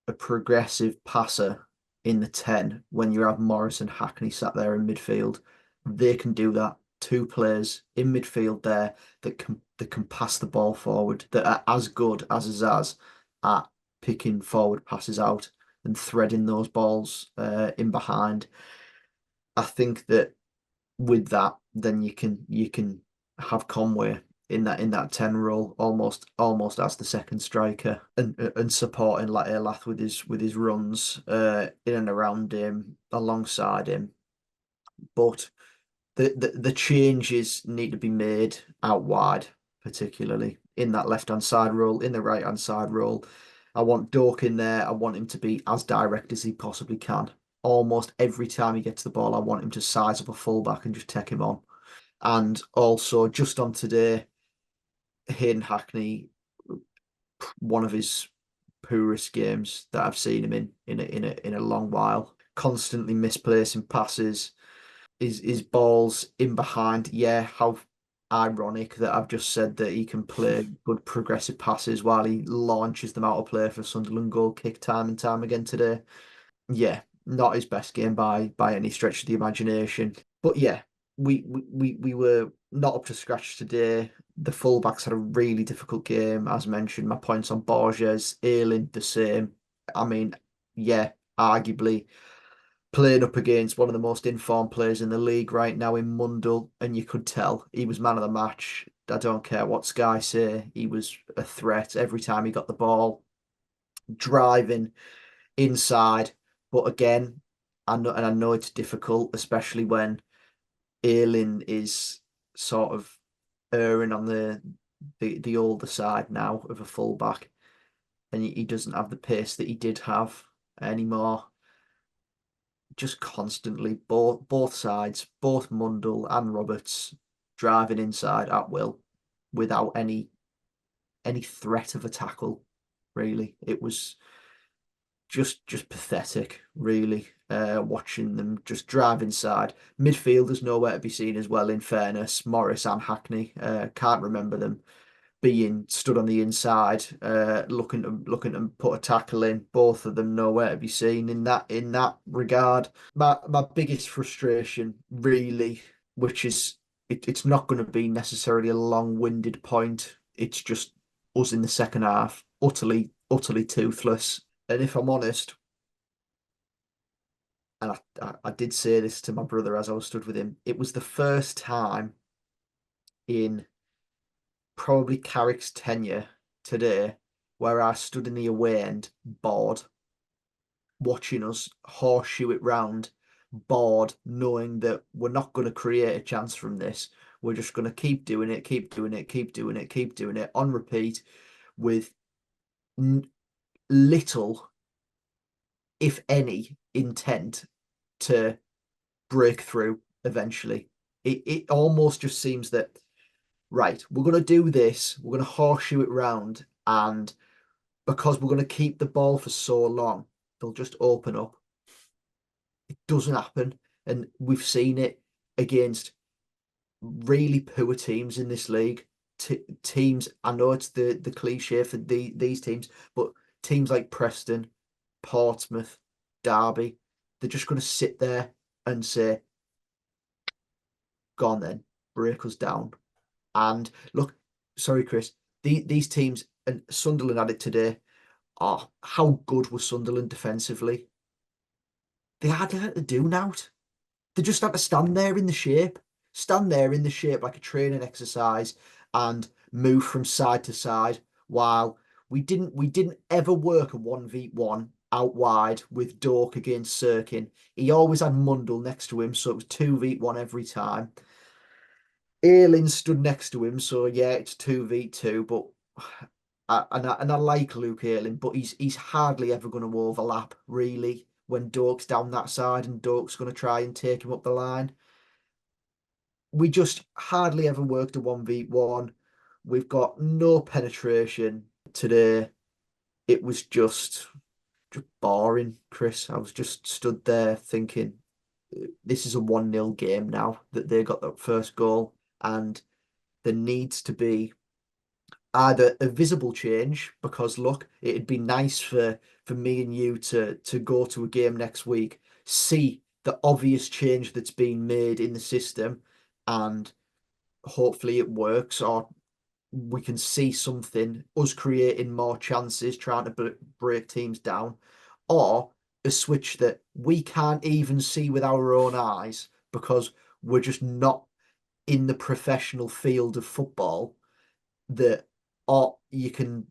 a progressive passer in the 10 when you have Morris and Hackney sat there in midfield. They can do that. Two players in midfield there that can pass the ball forward, that are as good as Azaz at picking forward passes out and threading those balls in behind. I think that with that, then you can have Conway in that 10 role, almost as the second striker, and supporting like Elath with his runs in and around him, alongside him. But the changes need to be made out wide, particularly in that left hand side role, in the right hand side role. I want Dork in there. I want him to be as direct as he possibly can. Almost every time he gets the ball, I want him to size up a fullback and just take him on. And also, just on today, Hayden Hackney, one of his poorest games that I've seen him in a long while. Constantly misplacing passes, his balls in behind. Yeah, how ironic that I've just said that he can play good progressive passes while he launches them out of play for Sunderland goal kick time and time again today. Yeah, not his best game by any stretch of the imagination. But yeah, we were not up to scratch today. The fullbacks had a really difficult game, as mentioned. My points on Borges, Ayling, the same. I mean, yeah, arguably playing up against one of the most informed players in the league right now in Mundle, and you could tell he was man of the match. I don't care what Sky say, he was a threat every time he got the ball, driving inside. But again, I know it's difficult, especially when Ayling is sort of erring on the older side now of a fullback, and he doesn't have the pace that he did have anymore. Just constantly, both sides, both Mundle and Roberts, driving inside at will without any threat of a tackle. Really, it was just pathetic. Really, watching them just drive inside. Midfielders nowhere to be seen as well. In fairness, Morris and Hackney, can't remember them being stood on the inside, looking to put a tackle in. Both of them nowhere to be seen in that regard. My biggest frustration, really, which is it's not going to be necessarily a long-winded point. It's just us in the second half, utterly toothless. And if I'm honest, and I did say this to my brother as I was stood with him, it was the first time in probably Carrick's tenure today where I stood in the away end, bored, watching us horseshoe it round, bored, knowing that we're not going to create a chance from this. We're just going to keep doing it, keep doing it, keep doing it, keep doing it on repeat with little, if any, intent to break through eventually. It almost just seems that, right, we're going to do this, we're going to horseshoe it round, and because we're going to keep the ball for so long, they'll just open up. It doesn't happen. And we've seen it against really poor teams in this league. Teams, I know it's the cliche for these teams, but teams like Preston, Portsmouth, Derby, they're just going to sit there and say, go on then, break us down. And look, sorry, Chris, these teams, and Sunderland had it today. Oh, how good was Sunderland defensively? They hardly had to do now. They just had to stand there in the shape like a training exercise and move from side to side while we didn't ever work a 1v1 out wide with Dork against Sirkin. He always had Mundle next to him, so it was 2v1 every time. Ayling stood next to him, so yeah, it's 2v2, but and I like Luke Ayling, but he's hardly ever going to overlap, really, when Dork's down that side and Dork's going to try and take him up the line. We just hardly ever worked a 1v1. We've got no penetration today. It was just boring, Chris. I was just stood there thinking, this is a 1-0 game now that they got that first goal, and there needs to be either a visible change, because look, it'd be nice for me and you to go to a game next week, see the obvious change that's been made in the system, and hopefully it works, or we can see something, us creating more chances, trying to break teams down, or a switch that we can't even see with our own eyes because we're just not in the professional field of football, that or you can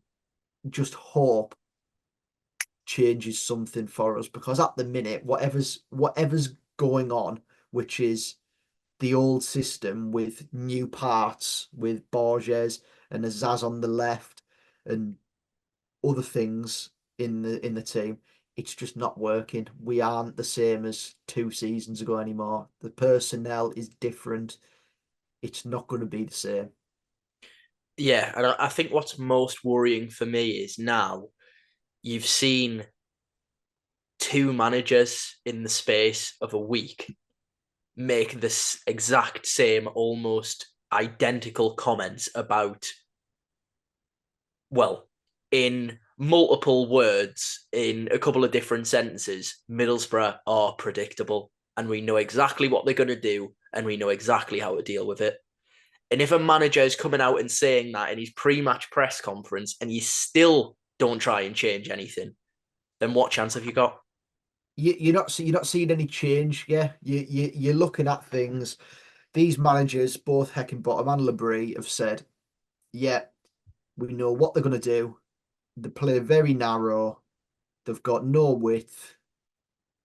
just hope changes something for us, because at the minute whatever's going on, which is the old system with new parts, with Borges and Azaz on the left and other things in the team, it's just not working. We aren't the same as 2 seasons ago anymore. The personnel is different. It's not going to be the same. Yeah, and I think what's most worrying for me is now you've seen two managers in the space of a week make this exact same, almost identical comments about, well, in multiple words, in a couple of different sentences, Middlesbrough are predictable and we know exactly what they're going to do and we know exactly how to deal with it. And if a manager is coming out and saying that in his pre-match press conference and you still don't try and change anything, then what chance have you got? You're not seeing any change. Yeah, you're looking at things. These managers, both Heckingbottom and Labrie, have said, yeah, we know what they're going to do. They play very narrow. They've got no width.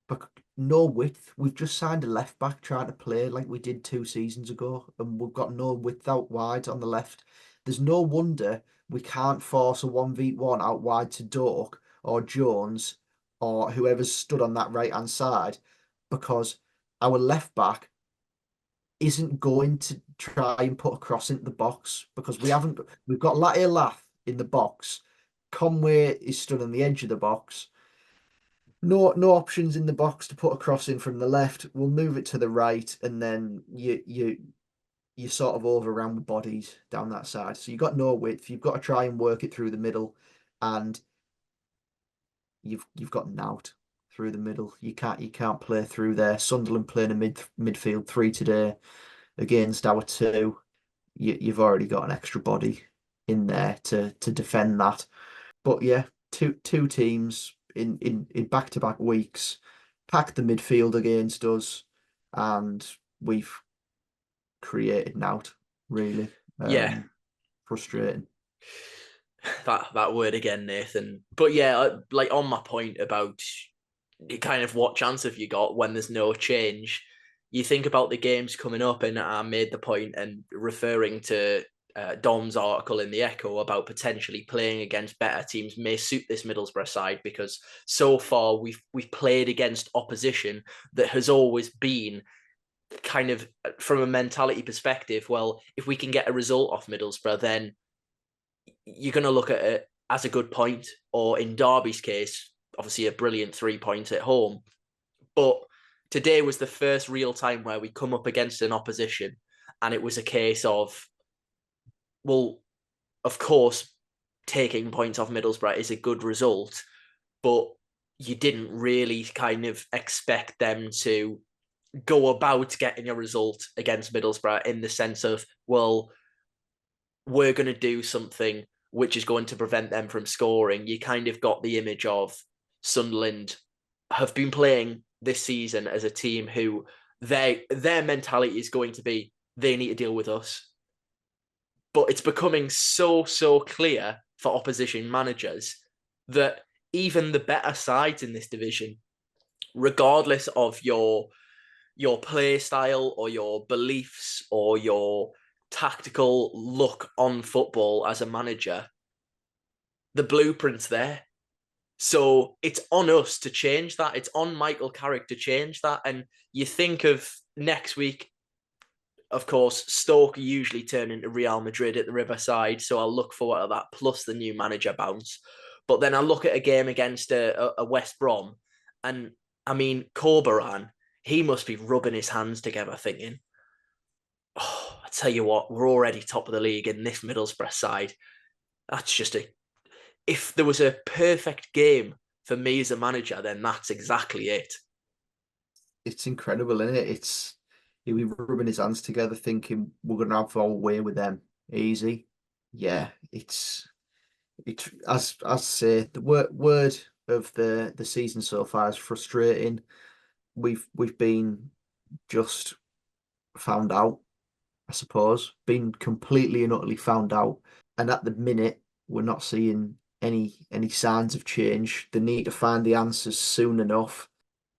But no width. We've just signed a left back trying to play like we did 2 seasons ago, and we've got no width out wide on the left. There's no wonder we can't force a 1v1 out wide to Dork or Jones or whoever's stood on that right hand side, because our left back isn't going to try and put a cross into the box, because we've got Latte Lath in the box. Conway is stood on the edge of the box. No options in the box to put a cross in from the left. We'll move it to the right, and then you sort of overrun with bodies down that side. So you've got no width. You've got to try and work it through the middle, and you've got Nout through the middle. You can't play through there. Sunderland playing a midfield three today against our two. You've already got an extra body in there to defend that. But yeah, two teams in back-to-back weeks packed the midfield against us, and we've created Nout, really. Yeah. Frustrating. That word again, Nathan. But yeah, like on my point about kind of what chance have you got when there's no change? You think about the games coming up, and I made the point and referring to Dom's article in the Echo about potentially playing against better teams may suit this Middlesbrough side, because so far we've played against opposition that has always been kind of, from a mentality perspective, well, if we can get a result off Middlesbrough, then you're going to look at it as a good point, or in Derby's case, obviously a brilliant 3 points at home. But today was the first real time where we come up against an opposition, and it was a case of, well, of course, taking points off Middlesbrough is a good result, but you didn't really kind of expect them to go about getting a result against Middlesbrough in the sense of, well, we're going to do something which is going to prevent them from scoring. You kind of got the image of Sunderland have been playing this season as a team who their mentality is going to be, they need to deal with us. But it's becoming so clear for opposition managers that even the better sides in this division, regardless of your play style or your beliefs or your tactical look on football as a manager, the blueprint's there. So it's on us to change that. It's on Michael Carrick to change that. And you think of next week, of course, Stoke usually turn into Real Madrid at the Riverside. So I'll look forward to that, plus the new manager bounce. But then I look at a game against a West Brom. And I mean, Corberan, he must be rubbing his hands together thinking, oh, I tell you what, we're already top of the league in this Middlesbrough side. That's just if there was a perfect game for me as a manager, then that's exactly it. It's incredible, isn't it? He'll be rubbing his hands together, thinking we're going to have our way with them easy. Yeah, it's as I say, the word of the season so far is frustrating. We've been just found out, I suppose, been completely and utterly found out. And at the minute, we're not seeing any signs of change. They need to find the answers soon enough.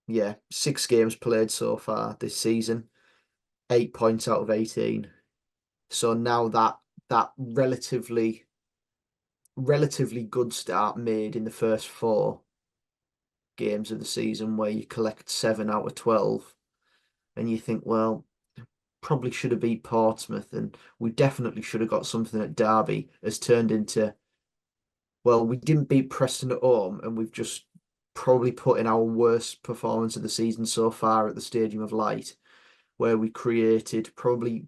Yeah, 6 games played so far this season, 8 points out of 18. So now that relatively good start made in the first 4 games of the season, where you collect 7 out of 12, and you think, well, probably should have beat Portsmouth, and we definitely should have got something at Derby, has turned into, well, we didn't beat Preston at home, and we've just probably put in our worst performance of the season so far at the Stadium of Light, where we created probably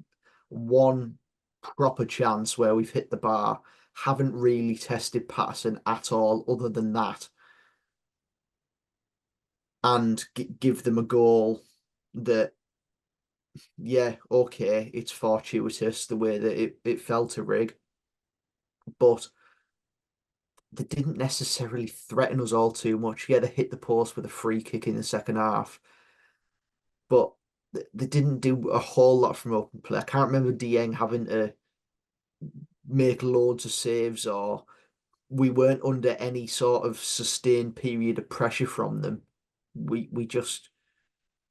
one proper chance where we've hit the bar, haven't really tested Patterson at all other than that, and give them a goal that, yeah, okay, it's fortuitous the way that it fell to Rig, but they didn't necessarily threaten us all too much. Yeah, they hit the post with a free kick in the second half, but they didn't do a whole lot from open play. I can't remember Dieng having to make loads of saves, or we weren't under any sort of sustained period of pressure from them. We just,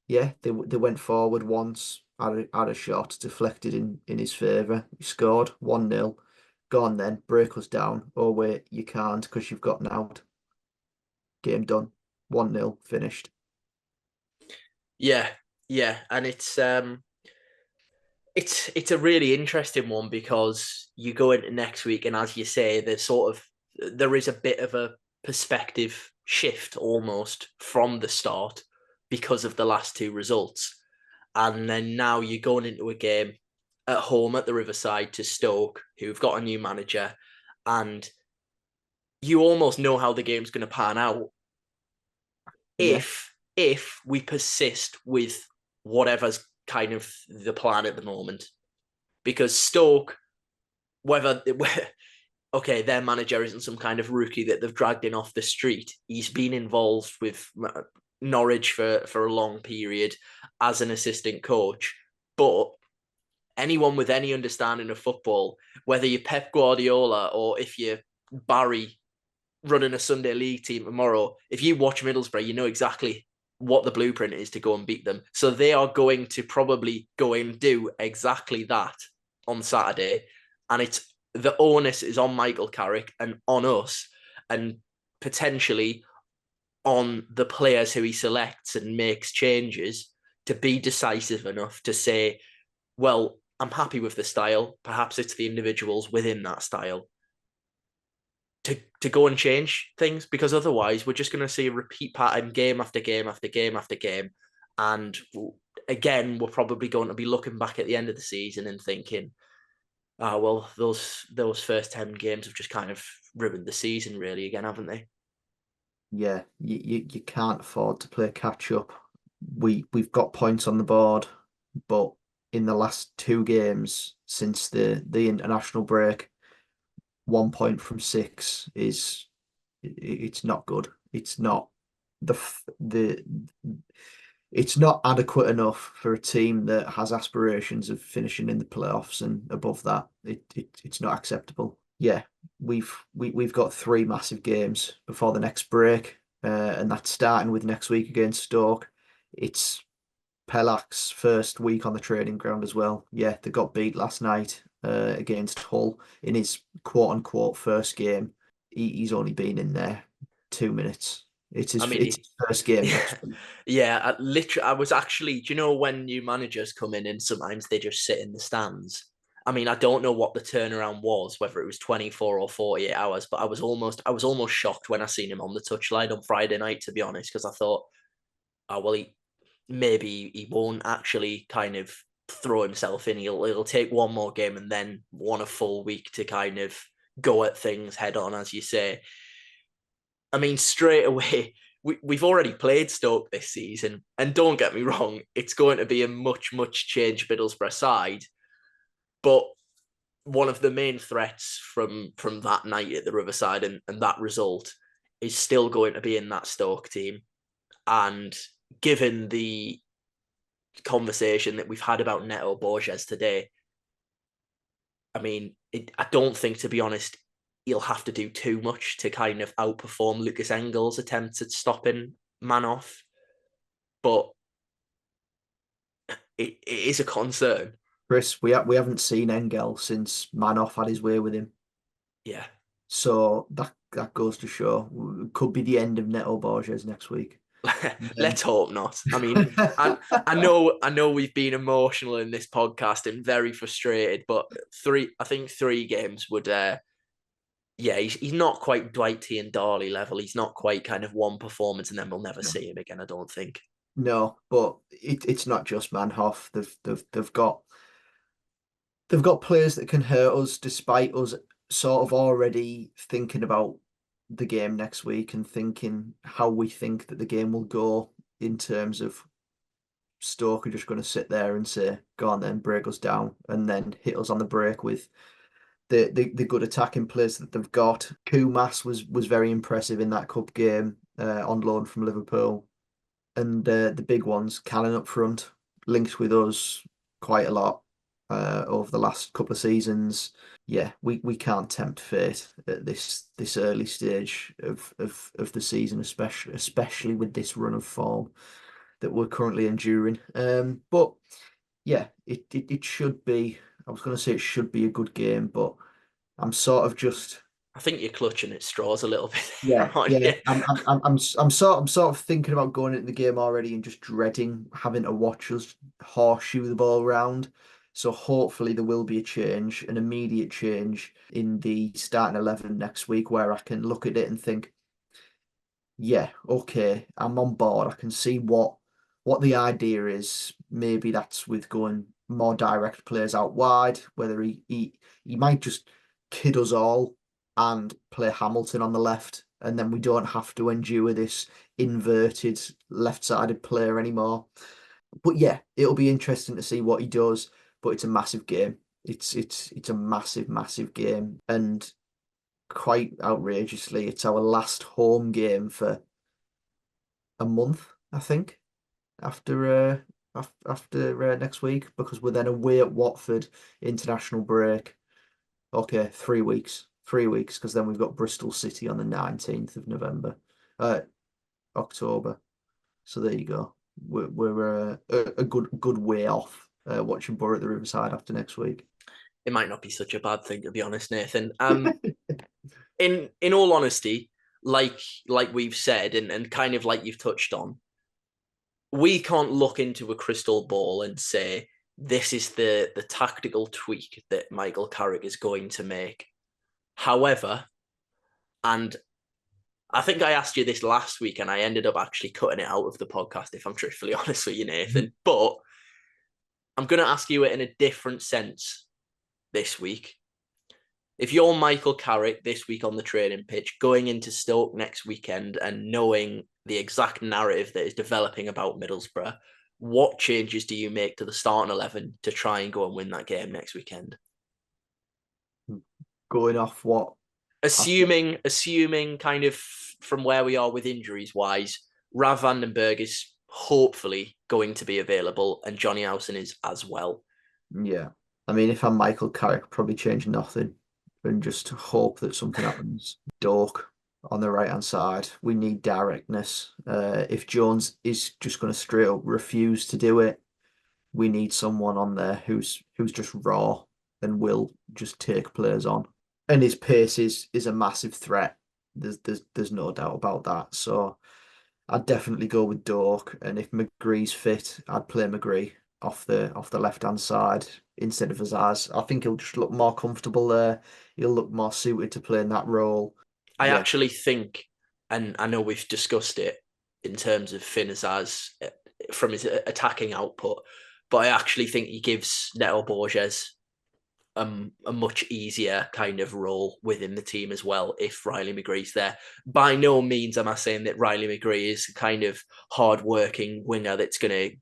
yeah, they went forward once, had a shot deflected in his favour. He scored 1-0. Go on then, break us down. Oh wait, you can't because you've got an out. Game done. 1-0, finished. Yeah, yeah, and it's a really interesting one, because you go into next week, and as you say, there is a bit of a perspective shift almost from the start because of the last 2 results. And then now you're going into a game at home at the Riverside to Stoke, who've got a new manager, and you almost know how the game's going to pan out Yeah, if we persist with whatever's kind of the plan at the moment. Because Stoke, whether okay, their manager isn't some kind of rookie that they've dragged in off the street. He's been involved with Norwich for a long period as an assistant coach. But anyone with any understanding of football, whether you're Pep Guardiola or if you're Barry running a Sunday League team tomorrow, if you watch Middlesbrough, you know exactly what the blueprint is to go and beat them. So they are going to probably go and do exactly that on Saturday. And the onus is on Michael Carrick and on us, and potentially on the players who he selects and makes changes to be decisive enough to say, well, I'm happy with the style. Perhaps it's the individuals within that style to go and change things, because otherwise we're just going to see a repeat pattern game after game after game after game. And again, we're probably going to be looking back at the end of the season and thinking, oh, well, those first 10 games have just kind of ruined the season really again, haven't they? Yeah, you can't afford to play catch up. We've got points on the board, but in the last 2 games since the international break, 1 point from 6 is it's not good. It's not the it's not adequate enough for a team that has aspirations of finishing in the playoffs and above that. It's not acceptable. Yeah, we've got 3 massive games before the next break, and that's starting with next week against Stoke. It's Pelak's first week on the training ground as well. Yeah, they got beat last night against Hull in his quote unquote first game. He's only been in there 2 minutes. I It's mean, his first game yeah, next week. yeah. I was actually. Do you know when new managers come in and sometimes they just sit in the stands? I mean, I don't know what the turnaround was, whether it was 24 or 48 hours, but I was almost shocked when I seen him on the touchline on Friday night, to be honest, because I thought, oh well, maybe he won't actually kind of throw himself in. He'll take one more game and then want a full week to kind of go at things head on, as you say. I mean, straight away, we've already played Stoke this season, and don't get me wrong, it's going to be a much changed Middlesbrough side. But one of the main threats from that night at the Riverside and that result is still going to be in that Stoke team. And given the conversation that we've had about Neto Borges today, I mean, I don't think, to be honest, he'll have to do too much to kind of outperform Lucas Engel's attempts at stopping Manoff. But it is a concern. Chris, we haven't seen Engel since Manoff had his way with him. Yeah. So that goes to show it could be the end of Neto Borges next week. Let's hope not. I mean, I know we've been emotional in this podcast and very frustrated, but I think 3 games would yeah, he's not quite Dwight T and Darley level. He's not quite kind of one performance and then we'll never see him again, I don't think. No, but it's not just Manhoff. They've got players that can hurt us despite us sort of already thinking about the game next week and thinking how we think that the game will go in terms of Stoke are just going to sit there and say, go on then, break us down, and then hit us on the break with the good attacking players that they've got. Kumas was very impressive in that cup game on loan from Liverpool. And the big ones, Callan up front, linked with us quite a lot over the last couple of seasons. Yeah, we can't tempt fate at this early stage of the season, especially with this run of form that we're currently enduring. But yeah, it should be. I was going to say it should be a good game, but I'm sort of just I think you're clutching at straws a little bit there, yeah, aren't yeah. you? I'm sort of thinking about going into the game already and just dreading having to watch us horseshoe the ball around. So hopefully there will be a change, an immediate change in the starting 11 next week where I can look at it and think, yeah, okay, I'm on board. I can see what the idea is. Maybe that's with going more direct players out wide, whether he might just kid us all and play Hamilton on the left, and then we don't have to endure this inverted left-sided player anymore. But yeah, it'll be interesting to see what he does. But it's a massive game. It's a massive game, and quite outrageously, it's our last home game for a month, I think, after next week, because we're then away at Watford international break. Okay, 3 weeks. 3 weeks, because then we've got Bristol City on the 19th of November, October. So there you go. We're a good way off watching Boro at the Riverside after next week. It might not be such a bad thing, to be honest, Nathan. In all honesty, like we've said, and kind of like you've touched on, we can't look into a crystal ball and say this is the tactical tweak that Michael Carrick is going to make. However, and I think I asked you this last week and I ended up actually cutting it out of the podcast, if I'm truthfully honest with you, Nathan. But I'm going to ask you it in a different sense this week. If you're Michael Carrick this week on the training pitch, going into Stoke next weekend and knowing the exact narrative that is developing about Middlesbrough, what changes do you make to the starting 11 to try and go and win that game next weekend? Going off what? Assuming kind of from where we are with injuries wise, Rav Vandenberg is hopefully going to be available and Johnny Howson is as well. Yeah. I mean, if I'm Michael Carrick, probably change nothing and just hope that something happens. Dork on the right-hand side. We need directness. If Jones is just going to straight up refuse to do it, we need someone on there who's just raw and will just take players on. And his pace is a massive threat. There's no doubt about that. So I'd definitely go with Dork. And if McGree's fit, I'd play McGree off the left hand side instead of Azaz. I think he'll just look more comfortable there. He'll look more suited to playing that role. I actually think, and I know we've discussed it in terms of Finn Azaz from his attacking output, but I actually think he gives Neto Borges a much easier kind of role within the team as well if Riley McGree's there. By no means am I saying that Riley McGree is a kind of hard-working winger that's going to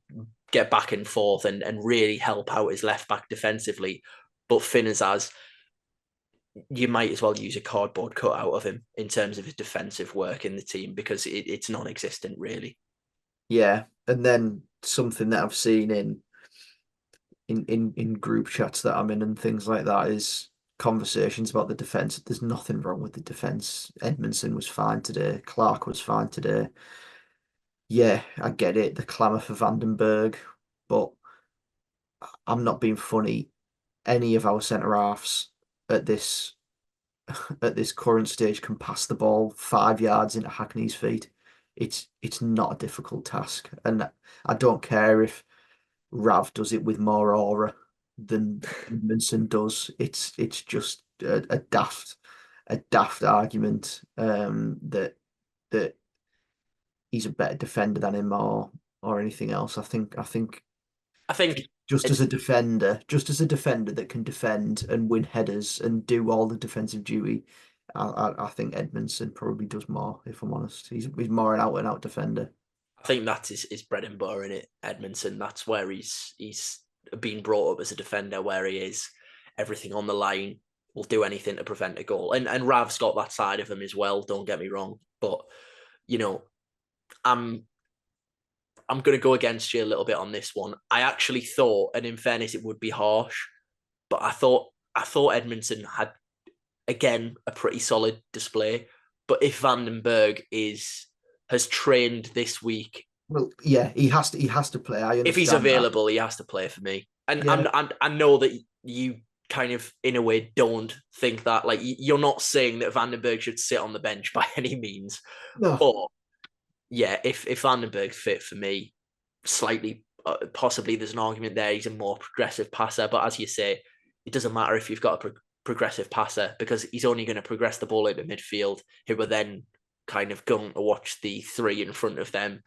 get back and forth and really help out his left-back defensively. But Finn Azaz, you might as well use a cardboard cutout of him in terms of his defensive work in the team because it's non-existent, really. Yeah, and then something that I've seen in group chats that I'm in and things like that is conversations about the defence. There's nothing wrong with the defence. Edmondson was fine today. Clark was fine today. Yeah, I get it. The clamour for Vandenberg, but I'm not being funny. Any of our centre halves at this current stage can pass the ball 5 yards into Hackney's feet. It's not a difficult task, and I don't care if Rav does it with more aura than Edmondson does. It's just a daft argument that he's a better defender than him or anything else. I think just as a defender that can defend and win headers and do all the defensive duty, I think Edmondson probably does more, if I'm honest. He's more an out and out defender. I think that's his bread and butter in it, Edmondson. That's where he's been brought up as a defender, where he is everything on the line, will do anything to prevent a goal. And Rav's got that side of him as well, don't get me wrong. But, you know, I'm going to go against you a little bit on this one. I actually thought, and in fairness, it would be harsh, but I thought Edmondson had, again, a pretty solid display. But if Vandenberg has trained this week, well, yeah, he has to play. I understand if he's available, he has to play for me. And yeah. I know that you kind of, in a way, don't think that. Like, you're not saying that Vandenberg should sit on the bench by any means. No. But yeah, if Vandenberg's fit for me, slightly, possibly there's an argument there. He's a more progressive passer. But as you say, it doesn't matter if you've got a progressive passer because he's only going to progress the ball into midfield, who will then kind of going to watch the three in front of them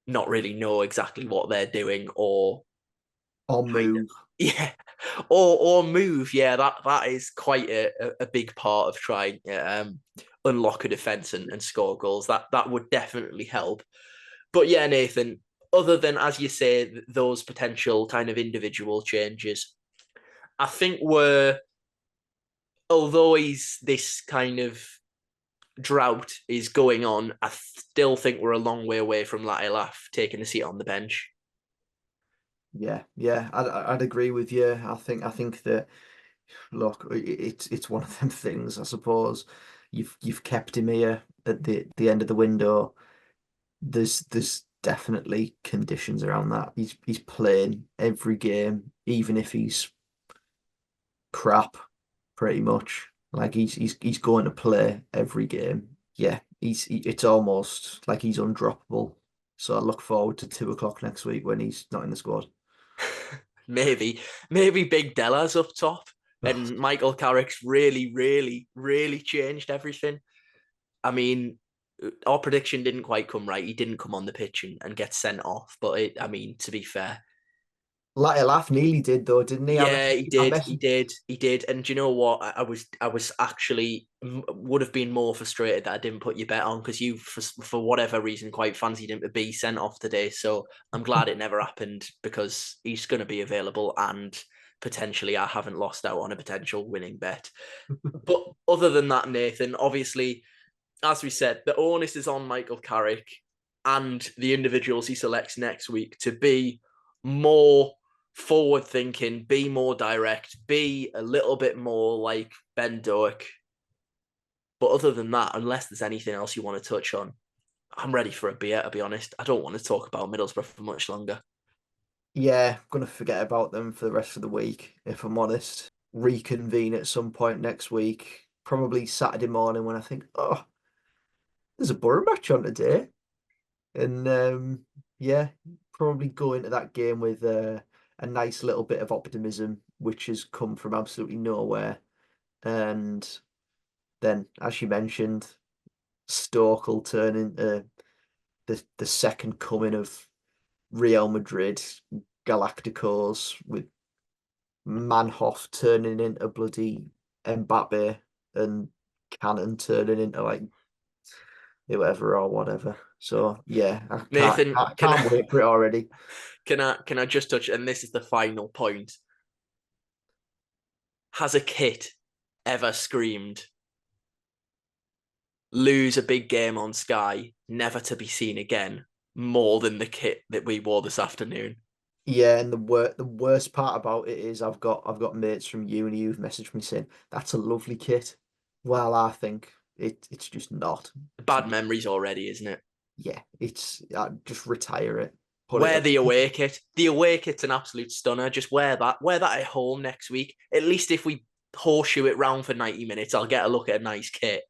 not really know exactly what they're doing or move. Yeah. Or move. Yeah, that is quite a big part of trying unlock a defence and score goals. That would definitely help. But yeah, Nathan, other than, as you say, those potential kind of individual changes, I think although this kind of drought is going on, I still think we're a long way away from Latilaf taking a seat on the bench. Yeah, I'd agree with you. I think that look, it's one of them things, I suppose. You've kept him here at the end of the window. There's definitely conditions around that. He's playing every game, even if he's crap, pretty much. Like he's going to play every game. Yeah, it's almost like he's undroppable. So I look forward to 2 o'clock next week when he's not in the squad. Maybe Big Della's up top and Michael Carrick's really changed everything. I mean, our prediction didn't quite come right. He didn't come on the pitch and get sent off. But I mean, to be fair, Laugh nearly did though, didn't he? yeah, he I did. He messaged did. He did. And do you know what? I was actually would have been more frustrated that I didn't put your bet on because you, for whatever reason, quite fancied him to be sent off today. So I'm glad it never happened because he's going to be available and potentially I haven't lost out on a potential winning bet. But other than that, Nathan, obviously, as we said, the onus is on Michael Carrick and the individuals he selects next week to be more forward thinking, be more direct, be a little bit more like Ben Doak. But other than that, unless there's anything else you want to touch on, I'm ready for a beer, to be honest. I don't want to talk about Middlesbrough for much longer. Yeah, I'm gonna forget about them for the rest of the week, if I'm honest. Reconvene at some point next week, probably Saturday morning when I think, oh, there's a Borough match on today. And yeah, probably go into that game with a nice little bit of optimism, which has come from absolutely nowhere. And then, as you mentioned, Stoke will turn into the second coming of Real Madrid, Galacticos, with Manhoff turning into bloody Mbappe and Cannon turning into like whoever or whatever. So yeah, I can't Nathan, I can't wait for it already. can I just touch, and this is the final point. Has a kit ever screamed lose a big game on Sky, never to be seen again, more than the kit that we wore this afternoon? Yeah, and the worst part about it is I've got mates from uni who've messaged me saying that's a lovely kit. Well, I think it's just not. To Bad be memories already, isn't it? Yeah, it's just retire it, put it Wear away. the away kit. The away kit's an absolute stunner. Just wear that. Wear that at home next week. At least if we horseshoe it round for 90 minutes, I'll get a look at a nice kit.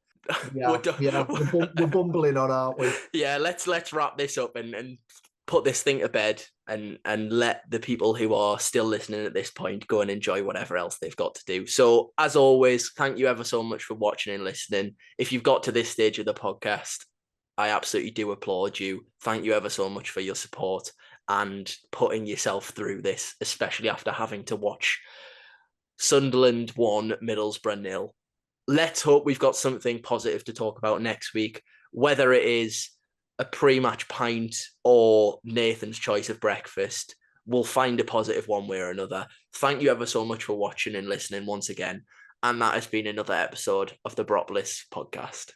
We're Yeah, done. yeah, we're bumbling on, aren't we? Yeah, let's wrap this up and put this thing to bed and let the people who are still listening at this point go and enjoy whatever else they've got to do. So as always, thank you ever so much for watching and listening. If you've got to this stage of the podcast, I absolutely do applaud you. Thank you ever so much for your support and putting yourself through this, especially after having to watch Sunderland 1, Middlesbrough 0. Let's hope we've got something positive to talk about next week, whether it is a pre-match pint or Nathan's choice of breakfast. We'll find a positive one way or another. Thank you ever so much for watching and listening once again. And that has been another episode of the Boropolis podcast.